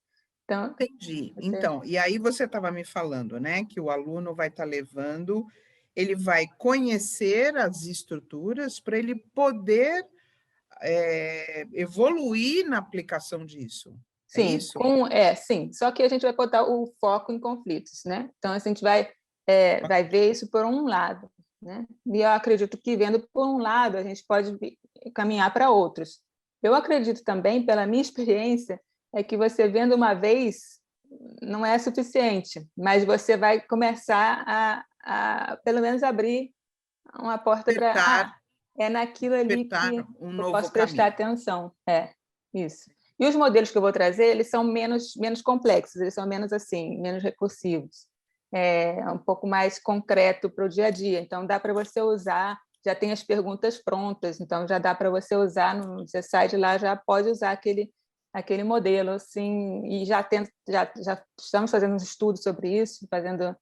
[SPEAKER 2] Então,
[SPEAKER 1] entendi. Então, e aí você estava me falando, né, que o aluno vai estar levando, ele vai conhecer as estruturas para ele poder evoluir na aplicação disso. É
[SPEAKER 2] sim,
[SPEAKER 1] isso?
[SPEAKER 2] sim. Só que a gente vai botar o foco em conflitos, né? Então, a gente vai ver isso por um lado, né? E eu acredito que vendo por um lado, a gente pode caminhar para outros. Eu acredito também, pela minha experiência, é que você vendo uma vez não é suficiente, mas você vai começar a pelo menos abrir uma porta
[SPEAKER 1] Despertar,
[SPEAKER 2] para é naquilo ali
[SPEAKER 1] despertar
[SPEAKER 2] que
[SPEAKER 1] um
[SPEAKER 2] eu
[SPEAKER 1] novo
[SPEAKER 2] posso prestar
[SPEAKER 1] caminho.
[SPEAKER 2] atenção. Isso. E os modelos que eu vou trazer, eles são menos complexos, eles são menos assim, menos recursivos. É um pouco mais concreto para o dia a dia. Então, dá para você usar, já tem as perguntas prontas, então já dá para você usar no seu site lá, já pode usar aquele modelo, assim, e já estamos fazendo um estudo sobre isso, fazendo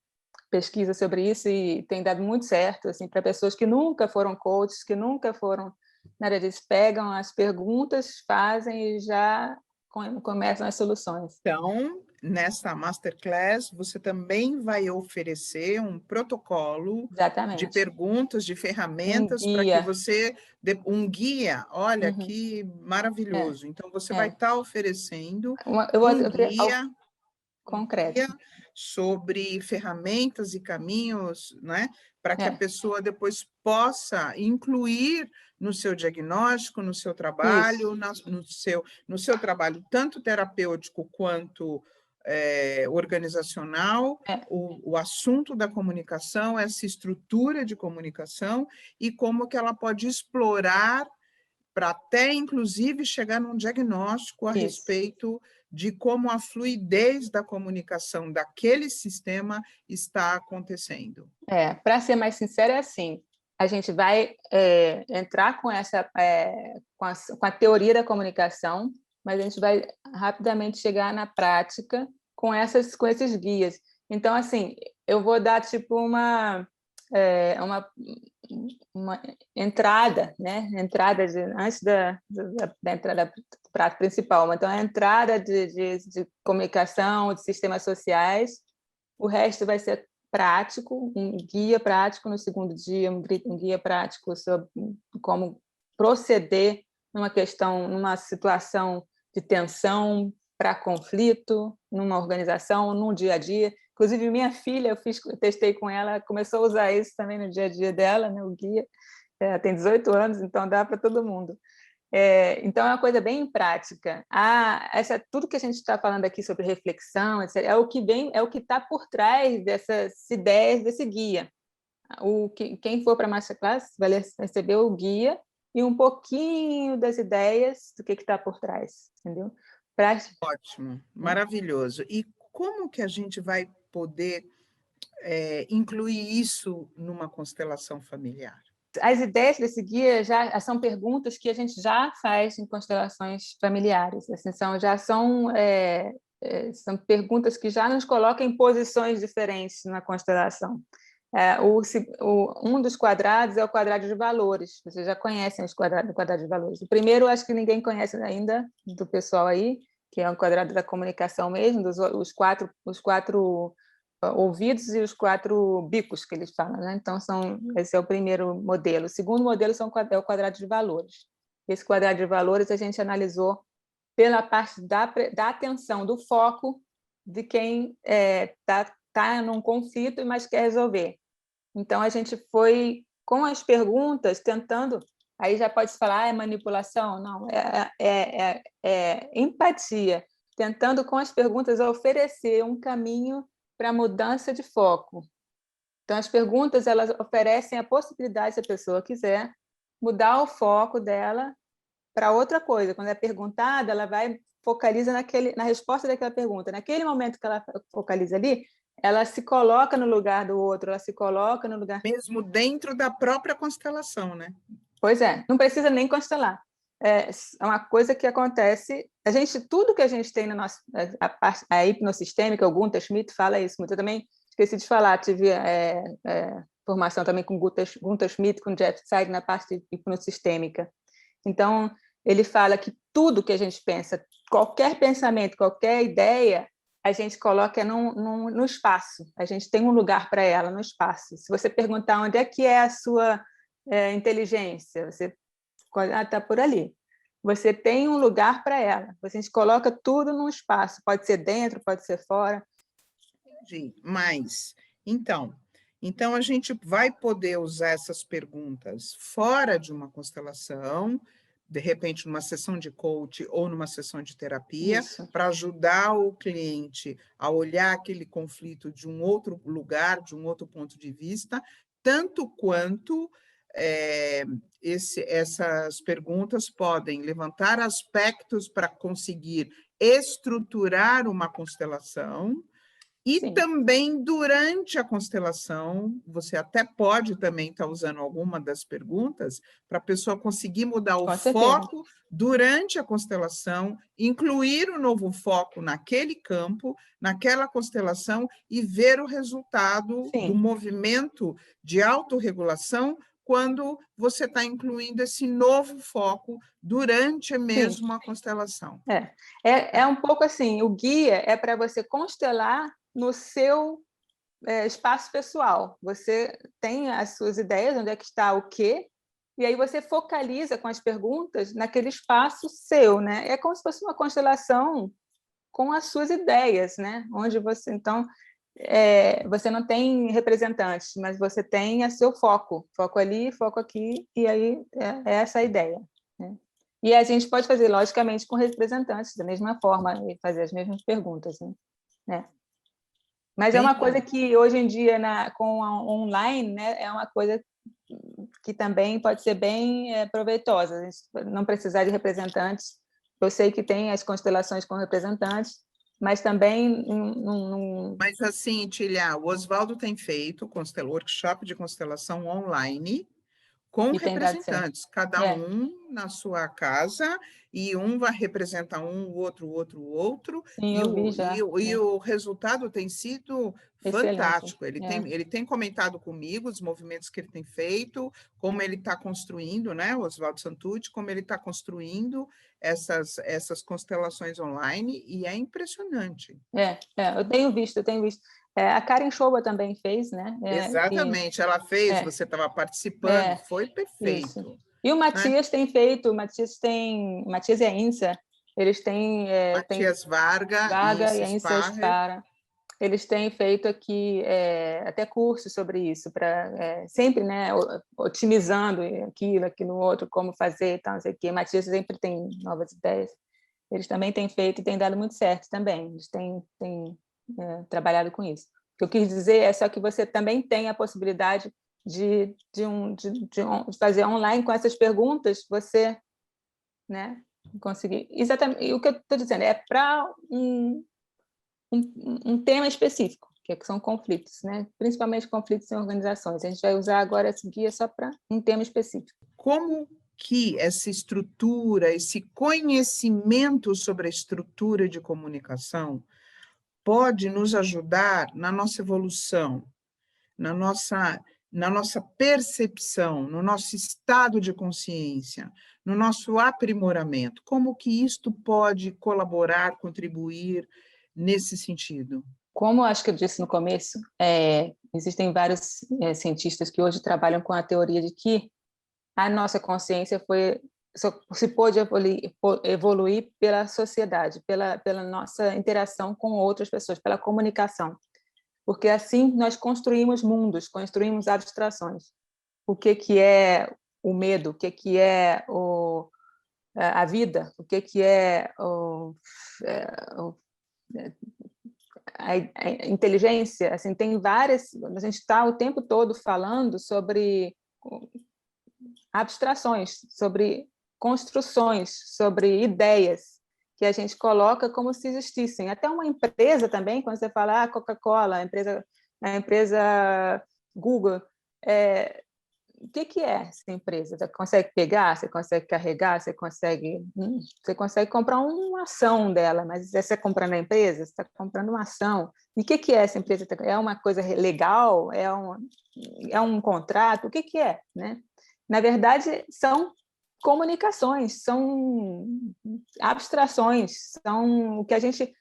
[SPEAKER 2] pesquisa sobre isso e tem dado muito certo, assim, para pessoas que nunca foram coaches, que nunca foram nada disso, pegam as perguntas, fazem e já começam as soluções.
[SPEAKER 1] Então, nesta masterclass, você também vai oferecer um protocolo de
[SPEAKER 2] Exatamente.
[SPEAKER 1] perguntas, de
[SPEAKER 2] Um
[SPEAKER 1] ferramentas para que
[SPEAKER 2] guia.
[SPEAKER 1] você um guia, olha
[SPEAKER 2] Uhum.
[SPEAKER 1] que maravilhoso. Então, você vai
[SPEAKER 2] É.
[SPEAKER 1] estar oferecendo
[SPEAKER 2] Eu vou
[SPEAKER 1] um guia um guia
[SPEAKER 2] concreto.
[SPEAKER 1] sobre ferramentas e caminhos, né, para que a
[SPEAKER 2] É.
[SPEAKER 1] pessoa depois possa incluir no seu diagnóstico, no seu
[SPEAKER 2] Isso.
[SPEAKER 1] trabalho, no seu trabalho tanto terapêutico quanto organizacional,
[SPEAKER 2] É.
[SPEAKER 1] o assunto da comunicação, essa estrutura de comunicação e como que ela pode explorar para até, inclusive, chegar num diagnóstico a
[SPEAKER 2] Isso.
[SPEAKER 1] respeito de como a fluidez da comunicação daquele sistema está acontecendo.
[SPEAKER 2] Para ser mais sincera, é assim, a gente vai entrar com com a teoria da comunicação, mas a gente vai rapidamente chegar na prática com esses guias. Então, assim, eu vou dar tipo uma entrada, né? Entrada antes da entrada do prato principal. Então, a entrada de comunicação, de sistemas sociais, o resto vai ser prático, um guia prático no segundo dia, um guia prático sobre como proceder numa situação de tensão para conflito, numa organização, num dia a dia. Inclusive, minha filha, eu testei com ela, começou a usar isso também no dia a dia dela, né, o guia. Ela tem 18 anos, então dá para todo mundo. Então, é uma coisa bem prática. Tudo que a gente está falando aqui sobre reflexão, etc., é o que está por trás dessas ideias desse guia. Quem for para a Masterclass vai receber o guia e um pouquinho das ideias do que está por trás, entendeu?
[SPEAKER 1] Ótimo, maravilhoso. E como que a gente vai poder incluir isso numa constelação familiar?
[SPEAKER 2] As ideias desse guia já são perguntas que a gente já faz em constelações familiares. Assim, são perguntas que já nos colocam em posições diferentes na constelação. Um dos quadrados é o quadrado de valores. Vocês já conhecem o quadrado de valores. O primeiro, acho que ninguém conhece ainda, do pessoal aí, que é o quadrado da comunicação mesmo, os quatro ouvidos e os 4 bicos que eles falam, né? Então, esse é o primeiro modelo. O segundo modelo é o quadrado de valores. Esse quadrado de valores a gente analisou pela parte da atenção, do foco de quem está num conflito, mas quer resolver. Então, a gente foi com as perguntas tentando, aí já pode se falar, é manipulação? Não, é empatia, tentando com as perguntas oferecer um caminho para mudança de foco. Então, as perguntas elas oferecem a possibilidade, se a pessoa quiser, mudar o foco dela para outra coisa. Quando é perguntada, ela vai focaliza na resposta daquela pergunta. Naquele momento que ela focaliza ali, ela se coloca no lugar do outro, ela se coloca no lugar...
[SPEAKER 1] Mesmo dentro da própria constelação, né?
[SPEAKER 2] Pois é, não precisa nem constelar. É uma coisa que acontece, tudo que a gente tem na nossa... A hipnossistêmica, o Gunther Schmidt fala isso muito. Eu também esqueci de falar, tive formação também com Gunther Schmidt, com Jeff Zeig na parte de hipnossistêmica. Então, ele fala que tudo que a gente pensa, qualquer pensamento, qualquer ideia, a gente coloca no espaço. A gente tem um lugar para ela no espaço. Se você perguntar onde é que é a sua inteligência, você está por ali. Você tem um lugar para ela. A gente coloca tudo no espaço. Pode ser dentro, pode ser fora.
[SPEAKER 1] Entendi. Mas, então a gente vai poder usar essas perguntas fora de uma constelação, de repente numa sessão de coach ou numa sessão de terapia, para ajudar o cliente a olhar aquele conflito de um outro lugar, de um outro ponto de vista, tanto quanto essas perguntas podem levantar aspectos para conseguir estruturar uma constelação. E
[SPEAKER 2] Sim.
[SPEAKER 1] Também, durante a constelação, você até pode também estar usando alguma das perguntas para a pessoa conseguir mudar o foco durante a constelação, incluir um novo foco naquele campo, naquela constelação, e ver o resultado do movimento de autorregulação quando você está incluindo esse novo foco durante mesmo a constelação.
[SPEAKER 2] É um pouco assim, o guia é para você constelar no seu espaço pessoal. Você tem as suas ideias, onde é que está o quê, e aí você focaliza com as perguntas naquele espaço seu, né? É como se fosse uma constelação com as suas ideias, né? Onde você, então, você não tem representantes, mas você tem o seu foco ali, foco aqui, e aí é essa a ideia, né? E a gente pode fazer, logicamente, com representantes, da mesma forma, e fazer as mesmas perguntas, né? Mas é uma coisa que, hoje em dia, com a online, né, é uma coisa que também pode ser bem proveitosa. A gente não precisar de representantes. Eu sei que tem as constelações com representantes, mas também...
[SPEAKER 1] Mas assim, Tília, o Oswaldo tem feito workshop de constelação online com representantes, cada um na sua casa, e um vai representar o outro,
[SPEAKER 2] Sim, eu vi já.
[SPEAKER 1] E o resultado tem sido fantástico.
[SPEAKER 2] Excelente.
[SPEAKER 1] Ele tem comentado comigo os movimentos que ele tem feito, como ele está construindo, né, o Oswaldo Santucci, como ele está construindo essas constelações online, e é impressionante.
[SPEAKER 2] Eu tenho visto. A Karen Shoba também fez, né?
[SPEAKER 1] Exatamente, ela fez, você estava participando, foi perfeito.
[SPEAKER 2] Isso. E o Matias tem feito, Matias e a Insa, eles têm...
[SPEAKER 1] Matias Varga
[SPEAKER 2] e a Insa Spara. Eles têm feito aqui até cursos sobre isso, para sempre, né, otimizando aquilo, outro, como fazer e tal, não sei o quê. Matias sempre tem novas ideias. Eles também têm feito e têm dado muito certo também. Eles têm trabalhado com isso. O que eu quis dizer é só que você também tem a possibilidade de fazer online com essas perguntas, você, né, conseguir... Exatamente, e o que eu estou dizendo é para um tema específico, que são conflitos, né? Principalmente conflitos em organizações. A gente vai usar agora esse guia só para um tema específico.
[SPEAKER 1] Como que essa estrutura, esse conhecimento sobre a estrutura de comunicação pode nos ajudar na nossa evolução, na nossa percepção, no nosso estado de consciência, no nosso aprimoramento? Como que isto pode colaborar, contribuir nesse sentido?
[SPEAKER 2] Como acho que eu disse no começo, existem vários cientistas que hoje trabalham com a teoria de que a nossa consciência se pôde evoluir pela sociedade, pela nossa interação com outras pessoas, pela comunicação. Porque assim nós construímos mundos, construímos abstrações. O que é o medo, o que é a vida, o que é a inteligência. Assim, tem várias... A gente está o tempo todo falando sobre abstrações, sobre construções, sobre ideias que a gente coloca como se existissem. Até uma empresa também, quando você fala Coca-Cola, a empresa Google, o que é essa empresa? Você consegue pegar, você consegue carregar, você consegue comprar uma ação dela, mas você está comprando a empresa, você está comprando uma ação. E o que é essa empresa? É uma coisa legal? É um contrato? O que é? Né? Na verdade, são comunicações, são abstrações, são o que a gente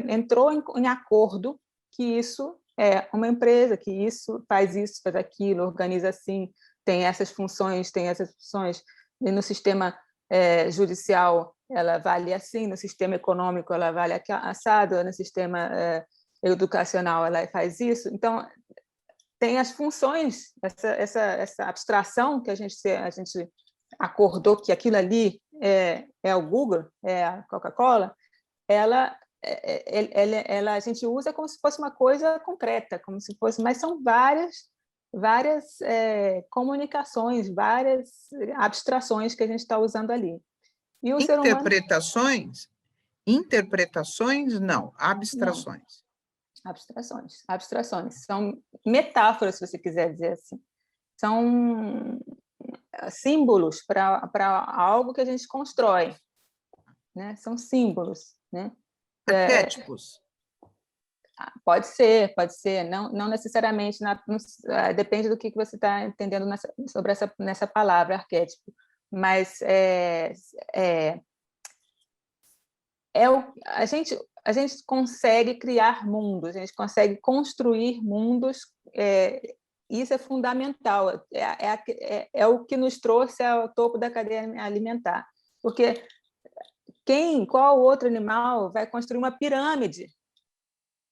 [SPEAKER 2] entrou em acordo que isso é uma empresa, que isso, faz aquilo, organiza assim, tem essas funções, e no sistema judicial ela vale assim, no sistema econômico ela vale assado, no sistema educacional ela faz isso. Então, tem as funções, essa abstração que a gente acordou que aquilo ali é o Google, é a Coca-Cola, ela a gente usa como se fosse uma coisa concreta, como se fosse, mas são várias comunicações, várias abstrações que a gente está usando ali. E o ser humano...
[SPEAKER 1] Interpretações, não, abstrações.
[SPEAKER 2] Não. Abstrações. São metáforas, se você quiser dizer assim. São símbolos para algo que a gente constrói, né? São símbolos, né?
[SPEAKER 1] Arquétipos.
[SPEAKER 2] Pode ser, não necessariamente, depende do que você está entendendo sobre nessa palavra, arquétipo, mas a gente consegue criar mundos, a gente consegue construir mundos, isso é fundamental, é o que nos trouxe ao topo da cadeia alimentar, porque qual outro animal vai construir uma pirâmide?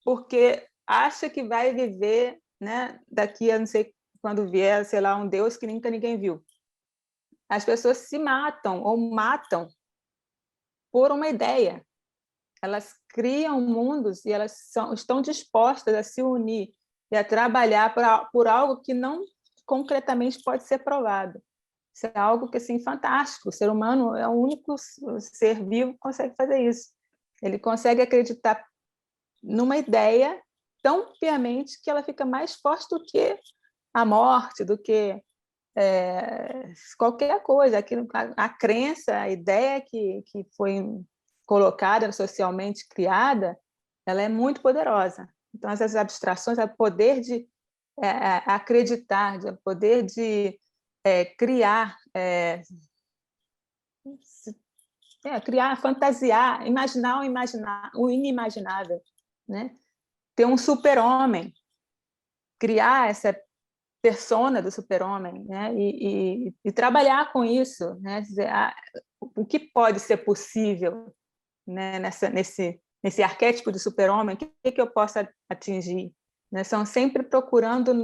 [SPEAKER 2] Porque acha que vai viver, né, daqui a não sei quando vier, sei lá, um Deus que nunca ninguém viu. As pessoas se matam ou matam por uma ideia. Elas criam mundos e elas estão dispostas a se unir e a trabalhar por algo que não concretamente pode ser provado. Isso é algo que, assim, fantástico. O ser humano é o único ser vivo que consegue fazer isso. Ele consegue acreditar numa ideia tão piamente que ela fica mais forte do que a morte, do que qualquer coisa. A crença, a ideia que foi colocada, socialmente criada, ela é muito poderosa. Então, essas abstrações, o poder de acreditar, o poder de criar, fantasiar, imaginar o inimaginável, né? Ter um super-homem, criar essa persona do super-homem, né? E trabalhar com isso, né? Dizer, o que pode ser possível, né? Nesse arquétipo do super-homem, o que eu posso atingir? Né? São sempre procurando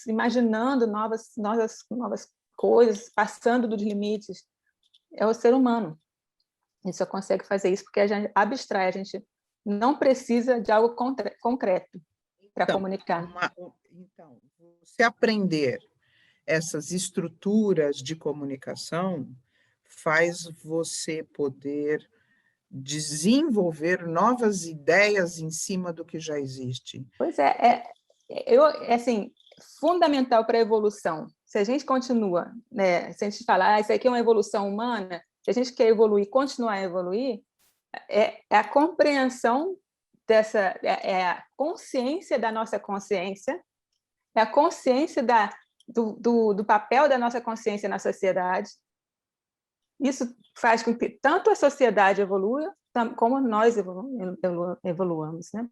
[SPEAKER 2] imaginando novas coisas, passando dos limites. É o ser humano. Ele só consegue fazer isso porque a gente abstrai, a gente não precisa de algo concreto para comunicar.
[SPEAKER 1] Então, você aprender essas estruturas de comunicação faz você poder desenvolver novas ideias em cima do que já existe.
[SPEAKER 2] Pois assim, fundamental para a evolução. Se a gente continua, né, se a gente falar, isso aqui é uma evolução humana, se a gente quer evoluir, continuar a evoluir, é a compreensão a consciência da nossa consciência, é a consciência do papel da nossa consciência na sociedade. Isso faz com que tanto a sociedade evolua, como nós evoluamos, né?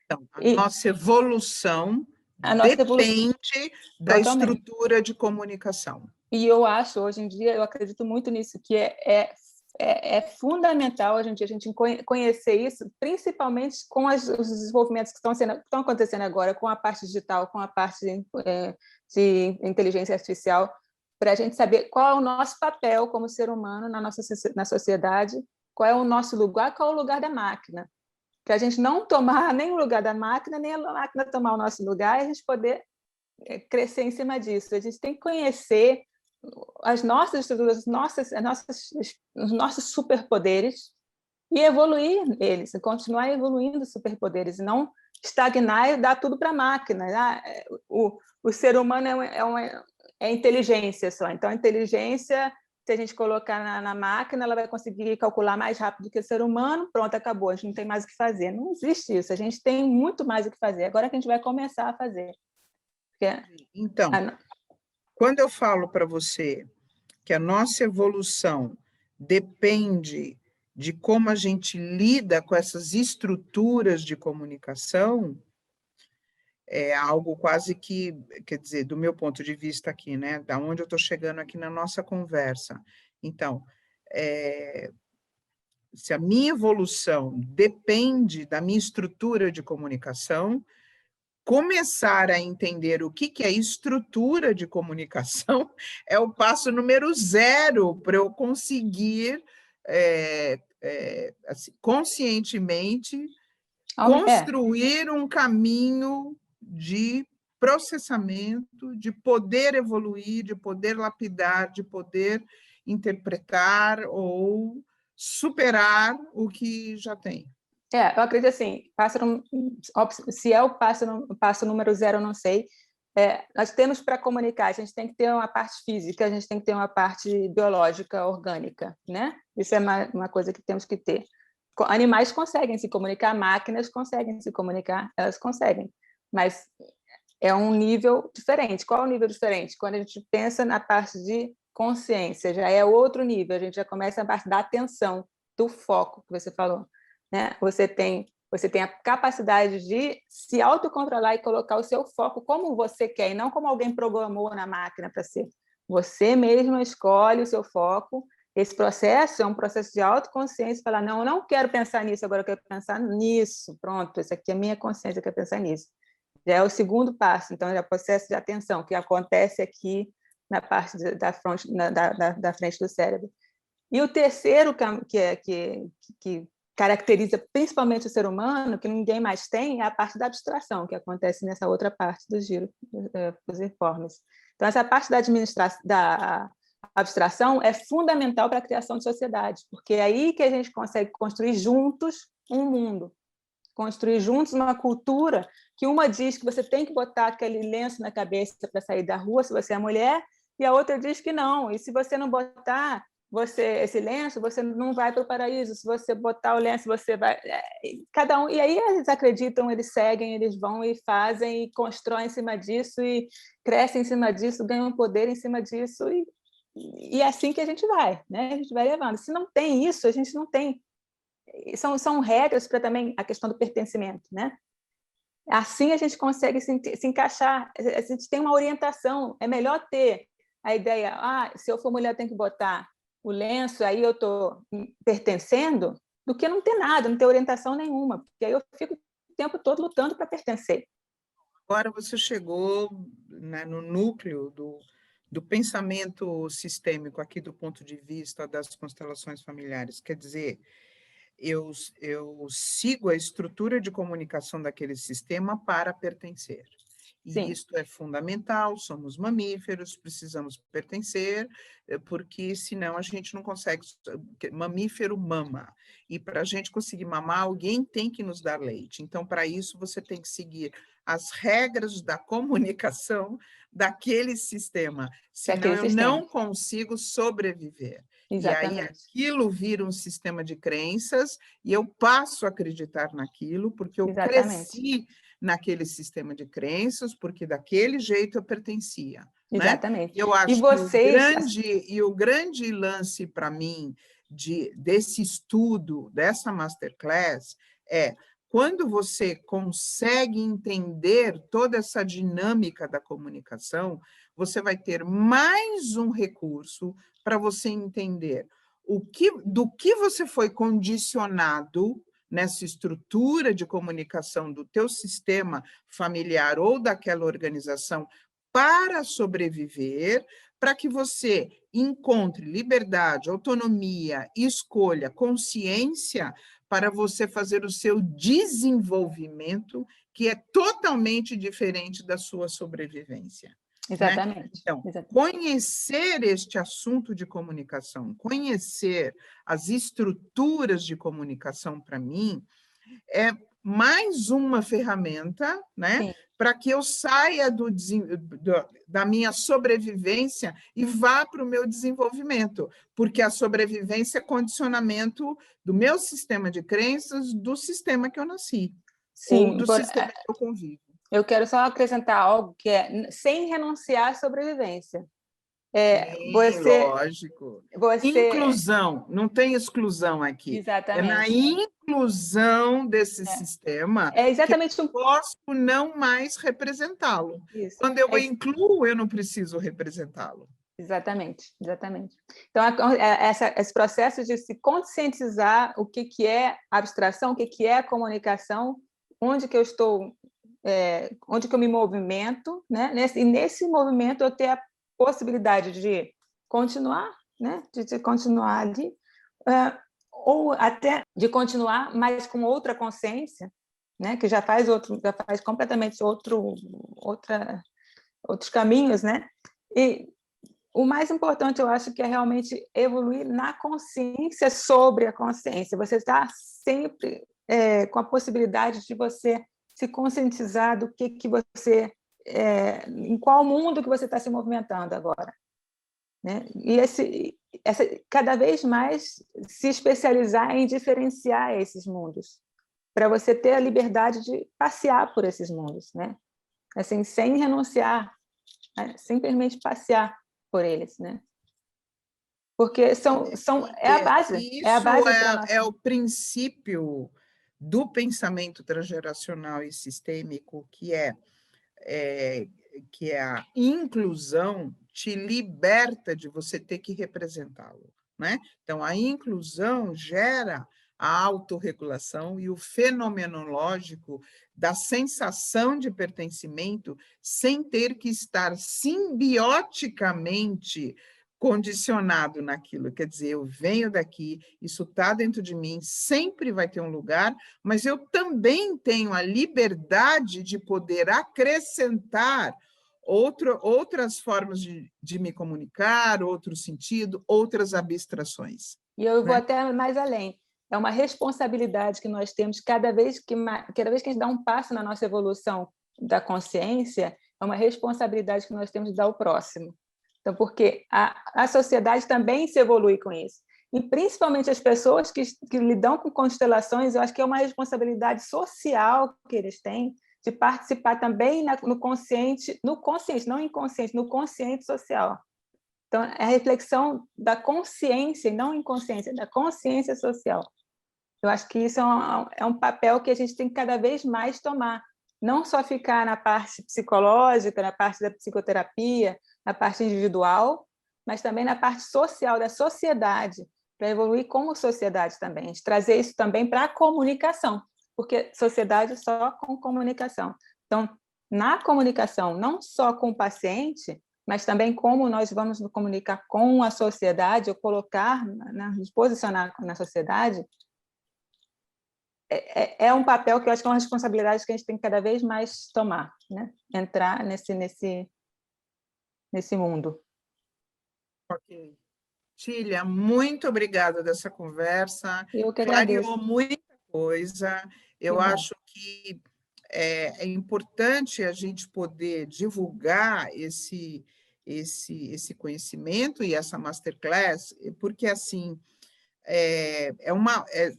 [SPEAKER 1] Então, nossa evolução depende da estrutura de comunicação.
[SPEAKER 2] E eu acho, hoje em dia, eu acredito muito nisso, que é fundamental hoje em dia a gente conhecer isso, principalmente com os desenvolvimentos que estão acontecendo agora, com a parte digital, com a parte de inteligência artificial, para a gente saber qual é o nosso papel como ser humano na sociedade, qual é o nosso lugar, qual é o lugar da máquina, para a gente não tomar nem o lugar da máquina, nem a máquina tomar o nosso lugar, e a gente poder crescer em cima disso. A gente tem que conhecer as nossas estruturas, os nossos superpoderes e evoluir eles, continuar evoluindo superpoderes, e não estagnar e dar tudo para a máquina. O ser humano é inteligência só, então a inteligência, se a gente colocar na máquina, ela vai conseguir calcular mais rápido que o ser humano, pronto, acabou, a gente não tem mais o que fazer. Não existe isso, a gente tem muito mais o que fazer, agora que a gente vai começar a fazer.
[SPEAKER 1] Então, quando eu falo para você que a nossa evolução depende de como a gente lida com essas estruturas de comunicação, é algo quase que, quer dizer, do meu ponto de vista aqui, né, da onde eu estou chegando aqui na nossa conversa. Então, se a minha evolução depende da minha estrutura de comunicação, começar a entender o que é estrutura de comunicação é o passo número 0 para eu conseguir assim, conscientemente construir um caminho de processamento, de poder evoluir, de poder lapidar, de poder interpretar ou superar o que já tem.
[SPEAKER 2] Eu acredito assim, se é o passo número 0, eu não sei. Nós temos para comunicar, a gente tem que ter uma parte física, a gente tem que ter uma parte biológica, orgânica, né? Isso é uma coisa que temos que ter. Animais conseguem se comunicar, máquinas conseguem se comunicar, elas conseguem, mas é um nível diferente. Qual é o nível diferente? Quando a gente pensa na parte de consciência, já é outro nível, a gente já começa a parte da atenção, do foco que você falou, né? Você tem a capacidade de se autocontrolar e colocar o seu foco como você quer, e não como alguém programou na máquina para ser. Você mesmo escolhe o seu foco. Esse processo é um processo de autoconsciência, falar, não, eu não quero pensar nisso, agora eu quero pensar nisso, pronto, esse aqui é a minha consciência, eu quero pensar nisso. Já é o segundo passo, então, é o processo de atenção, que acontece aqui na parte da frente do cérebro. E o terceiro, que caracteriza principalmente o ser humano, que ninguém mais tem, é a parte da abstração, que acontece nessa outra parte do giro fusiformes. Então, essa parte da abstração é fundamental para a criação de sociedade, porque é aí que a gente consegue construir juntos um mundo, construir juntos uma cultura que uma diz que você tem que botar aquele lenço na cabeça para sair da rua, se você é mulher, e a outra diz que não, e se você não botar esse lenço, você não vai para o paraíso, se você botar o lenço, você vai... Cada um, e aí eles acreditam, eles seguem, eles vão e fazem, e constroem em cima disso, e crescem em cima disso, ganham poder em cima disso, e é assim que a gente vai, né? A gente vai levando. Se não tem isso, a gente não tem... São regras para também a questão do pertencimento, né? Assim a gente consegue se encaixar, a gente tem uma orientação, é melhor ter a ideia, se eu for mulher eu tenho que botar o lenço, aí eu estou pertencendo, do que não ter nada, não ter orientação nenhuma, porque aí eu fico o tempo todo lutando para pertencer.
[SPEAKER 1] Agora você chegou, né, no núcleo do pensamento sistêmico, aqui do ponto de vista das constelações familiares. Quer dizer, eu sigo a estrutura de comunicação daquele sistema para pertencer. E
[SPEAKER 2] Sim.
[SPEAKER 1] isto é fundamental, somos mamíferos, precisamos pertencer, porque senão a gente não consegue, mamífero mama, e para a gente conseguir mamar, alguém tem que nos dar leite. Então, para isso, você tem que seguir as regras da comunicação daquele sistema, senão eu não consigo sobreviver.
[SPEAKER 2] Exatamente.
[SPEAKER 1] E aí aquilo vira um sistema de crenças, e eu passo a acreditar naquilo, porque eu cresci naquele sistema de crenças, porque daquele jeito eu pertencia.
[SPEAKER 2] Exatamente.
[SPEAKER 1] Né? Eu acho que o grande lance para mim desse estudo, dessa masterclass, é quando você consegue entender toda essa dinâmica da comunicação, você vai ter mais um recurso para você entender do que você foi condicionado nessa estrutura de comunicação do teu sistema familiar ou daquela organização para sobreviver, para que você encontre liberdade, autonomia, escolha, consciência para você fazer o seu desenvolvimento, que é totalmente diferente da sua sobrevivência. né?
[SPEAKER 2] Exatamente.
[SPEAKER 1] Então,
[SPEAKER 2] Exatamente.
[SPEAKER 1] conhecer este assunto de comunicação, conhecer as estruturas de comunicação, para mim, é mais uma ferramenta, né,
[SPEAKER 2] Sim.
[SPEAKER 1] para que eu saia da minha sobrevivência e vá para o meu desenvolvimento, porque a sobrevivência é condicionamento do meu sistema de crenças, do sistema que eu nasci, ou
[SPEAKER 2] Sim,
[SPEAKER 1] do sistema que eu convivo.
[SPEAKER 2] eu quero só acrescentar algo que é sem renunciar à sobrevivência.
[SPEAKER 1] Sim, lógico. Inclusão, não tem exclusão aqui. É na
[SPEAKER 2] Exatamente.
[SPEAKER 1] inclusão desse sistema
[SPEAKER 2] É
[SPEAKER 1] que eu
[SPEAKER 2] exatamente
[SPEAKER 1] posso não mais representá-lo.
[SPEAKER 2] isso.
[SPEAKER 1] Quando eu incluo, eu não preciso representá-lo.
[SPEAKER 2] Exatamente, exatamente. Então, esse processo de se conscientizar o que é abstração, o que é comunicação, onde que eu estou, onde que eu me movimento, né? E nesse movimento eu ter a possibilidade de continuar, né? De continuar ali, ou até de continuar, mas com outra consciência, né? Que já faz completamente outros caminhos, né? E o mais importante, eu acho, que é realmente evoluir na consciência sobre a consciência. Você está sempre com a possibilidade de você se conscientizar do que você, em qual mundo que você está se movimentando agora, né? E cada vez mais se especializar em diferenciar esses mundos, para você ter a liberdade de passear por esses mundos, né? Assim, sem renunciar, né? Simplesmente passear por eles, né? Porque é a base,
[SPEAKER 1] Isso
[SPEAKER 2] para nós.
[SPEAKER 1] é o princípio do pensamento transgeracional e sistêmico, que é a inclusão te liberta de você ter que representá-lo, né? Então, a inclusão gera a autorregulação e o fenomenológico da sensação de pertencimento sem ter que estar simbioticamente condicionado naquilo. Quer dizer, eu venho daqui, isso está dentro de mim, sempre vai ter um lugar, mas eu também tenho a liberdade de poder acrescentar outras formas de me comunicar, outro sentido, outras abstrações.
[SPEAKER 2] E eu vou
[SPEAKER 1] né?
[SPEAKER 2] até mais além. É uma responsabilidade que nós temos cada vez que a gente dá um passo na nossa evolução da consciência, é uma responsabilidade que nós temos de dar ao próximo. Então, porque a sociedade também se evolui com isso. E principalmente as pessoas que lidam com constelações, eu acho que é uma responsabilidade social que eles têm de participar também no consciente, não inconsciente, no consciente social. Então, é a reflexão da consciência, e não inconsciência, da consciência social. Eu acho que isso é um papel que a gente tem que cada vez mais tomar. Não só ficar na parte psicológica, na parte da psicoterapia, na parte individual, mas também na parte social, da sociedade, para evoluir como sociedade também. A gente trazer isso também para a comunicação, porque sociedade só com comunicação. Então, na comunicação, não só com o paciente, mas também como nós vamos nos comunicar com a sociedade, ou colocar, nos posicionar na sociedade, é um papel que eu acho que é uma responsabilidade que a gente tem que cada vez mais tomar, né? Entrar nesse mundo.
[SPEAKER 1] Ok. Tília, muito obrigada dessa conversa.
[SPEAKER 2] Eu que
[SPEAKER 1] Clareou
[SPEAKER 2] agradeço.
[SPEAKER 1] muita coisa.
[SPEAKER 2] Que
[SPEAKER 1] Eu
[SPEAKER 2] bom.
[SPEAKER 1] acho que é importante a gente poder divulgar esse conhecimento e essa masterclass, porque assim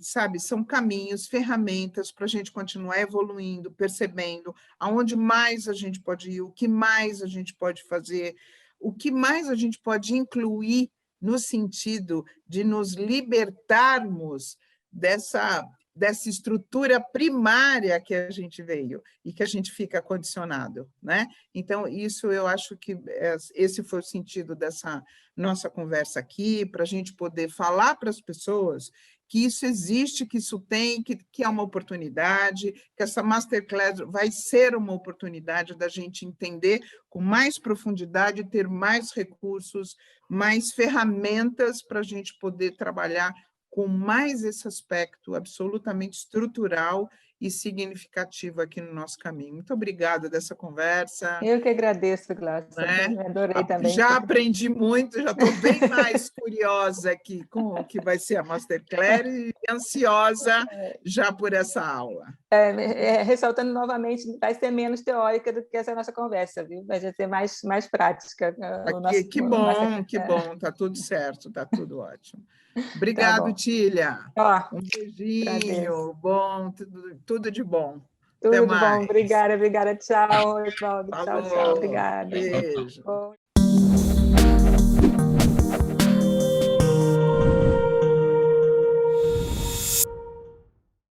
[SPEAKER 1] sabe, são caminhos, ferramentas para a gente continuar evoluindo, percebendo aonde mais a gente pode ir, o que mais a gente pode fazer, o que mais a gente pode incluir no sentido de nos libertarmos dessa estrutura primária que a gente veio e que a gente fica condicionado, né? Então, isso eu acho que esse foi o sentido dessa nossa conversa aqui, para a gente poder falar para as pessoas que isso existe, que isso tem, que é uma oportunidade, que essa masterclass vai ser uma oportunidade da gente entender com mais profundidade, ter mais recursos, mais ferramentas para a gente poder trabalhar com mais esse aspecto absolutamente estrutural e significativo aqui no nosso caminho. Muito obrigada dessa conversa.
[SPEAKER 2] Eu que agradeço, Glaucia.
[SPEAKER 1] Né?
[SPEAKER 2] Adorei também.
[SPEAKER 1] Já aprendi muito, já estou bem mais curiosa aqui com o que vai ser a Masterclass e ansiosa já por essa aula.
[SPEAKER 2] Ressaltando novamente, vai ser menos teórica do que essa nossa conversa, viu? Vai ser mais prática.
[SPEAKER 1] Que bom, está tudo certo, está tudo ótimo. Obrigado,
[SPEAKER 2] Tá
[SPEAKER 1] Tília. Um beijinho,
[SPEAKER 2] agradeço.
[SPEAKER 1] bom, tudo de bom.
[SPEAKER 2] Tudo de bom, obrigada. Tchau, Oswaldo. Tchau,
[SPEAKER 1] Falou.
[SPEAKER 2] obrigada.
[SPEAKER 1] Beijo.
[SPEAKER 2] Bom.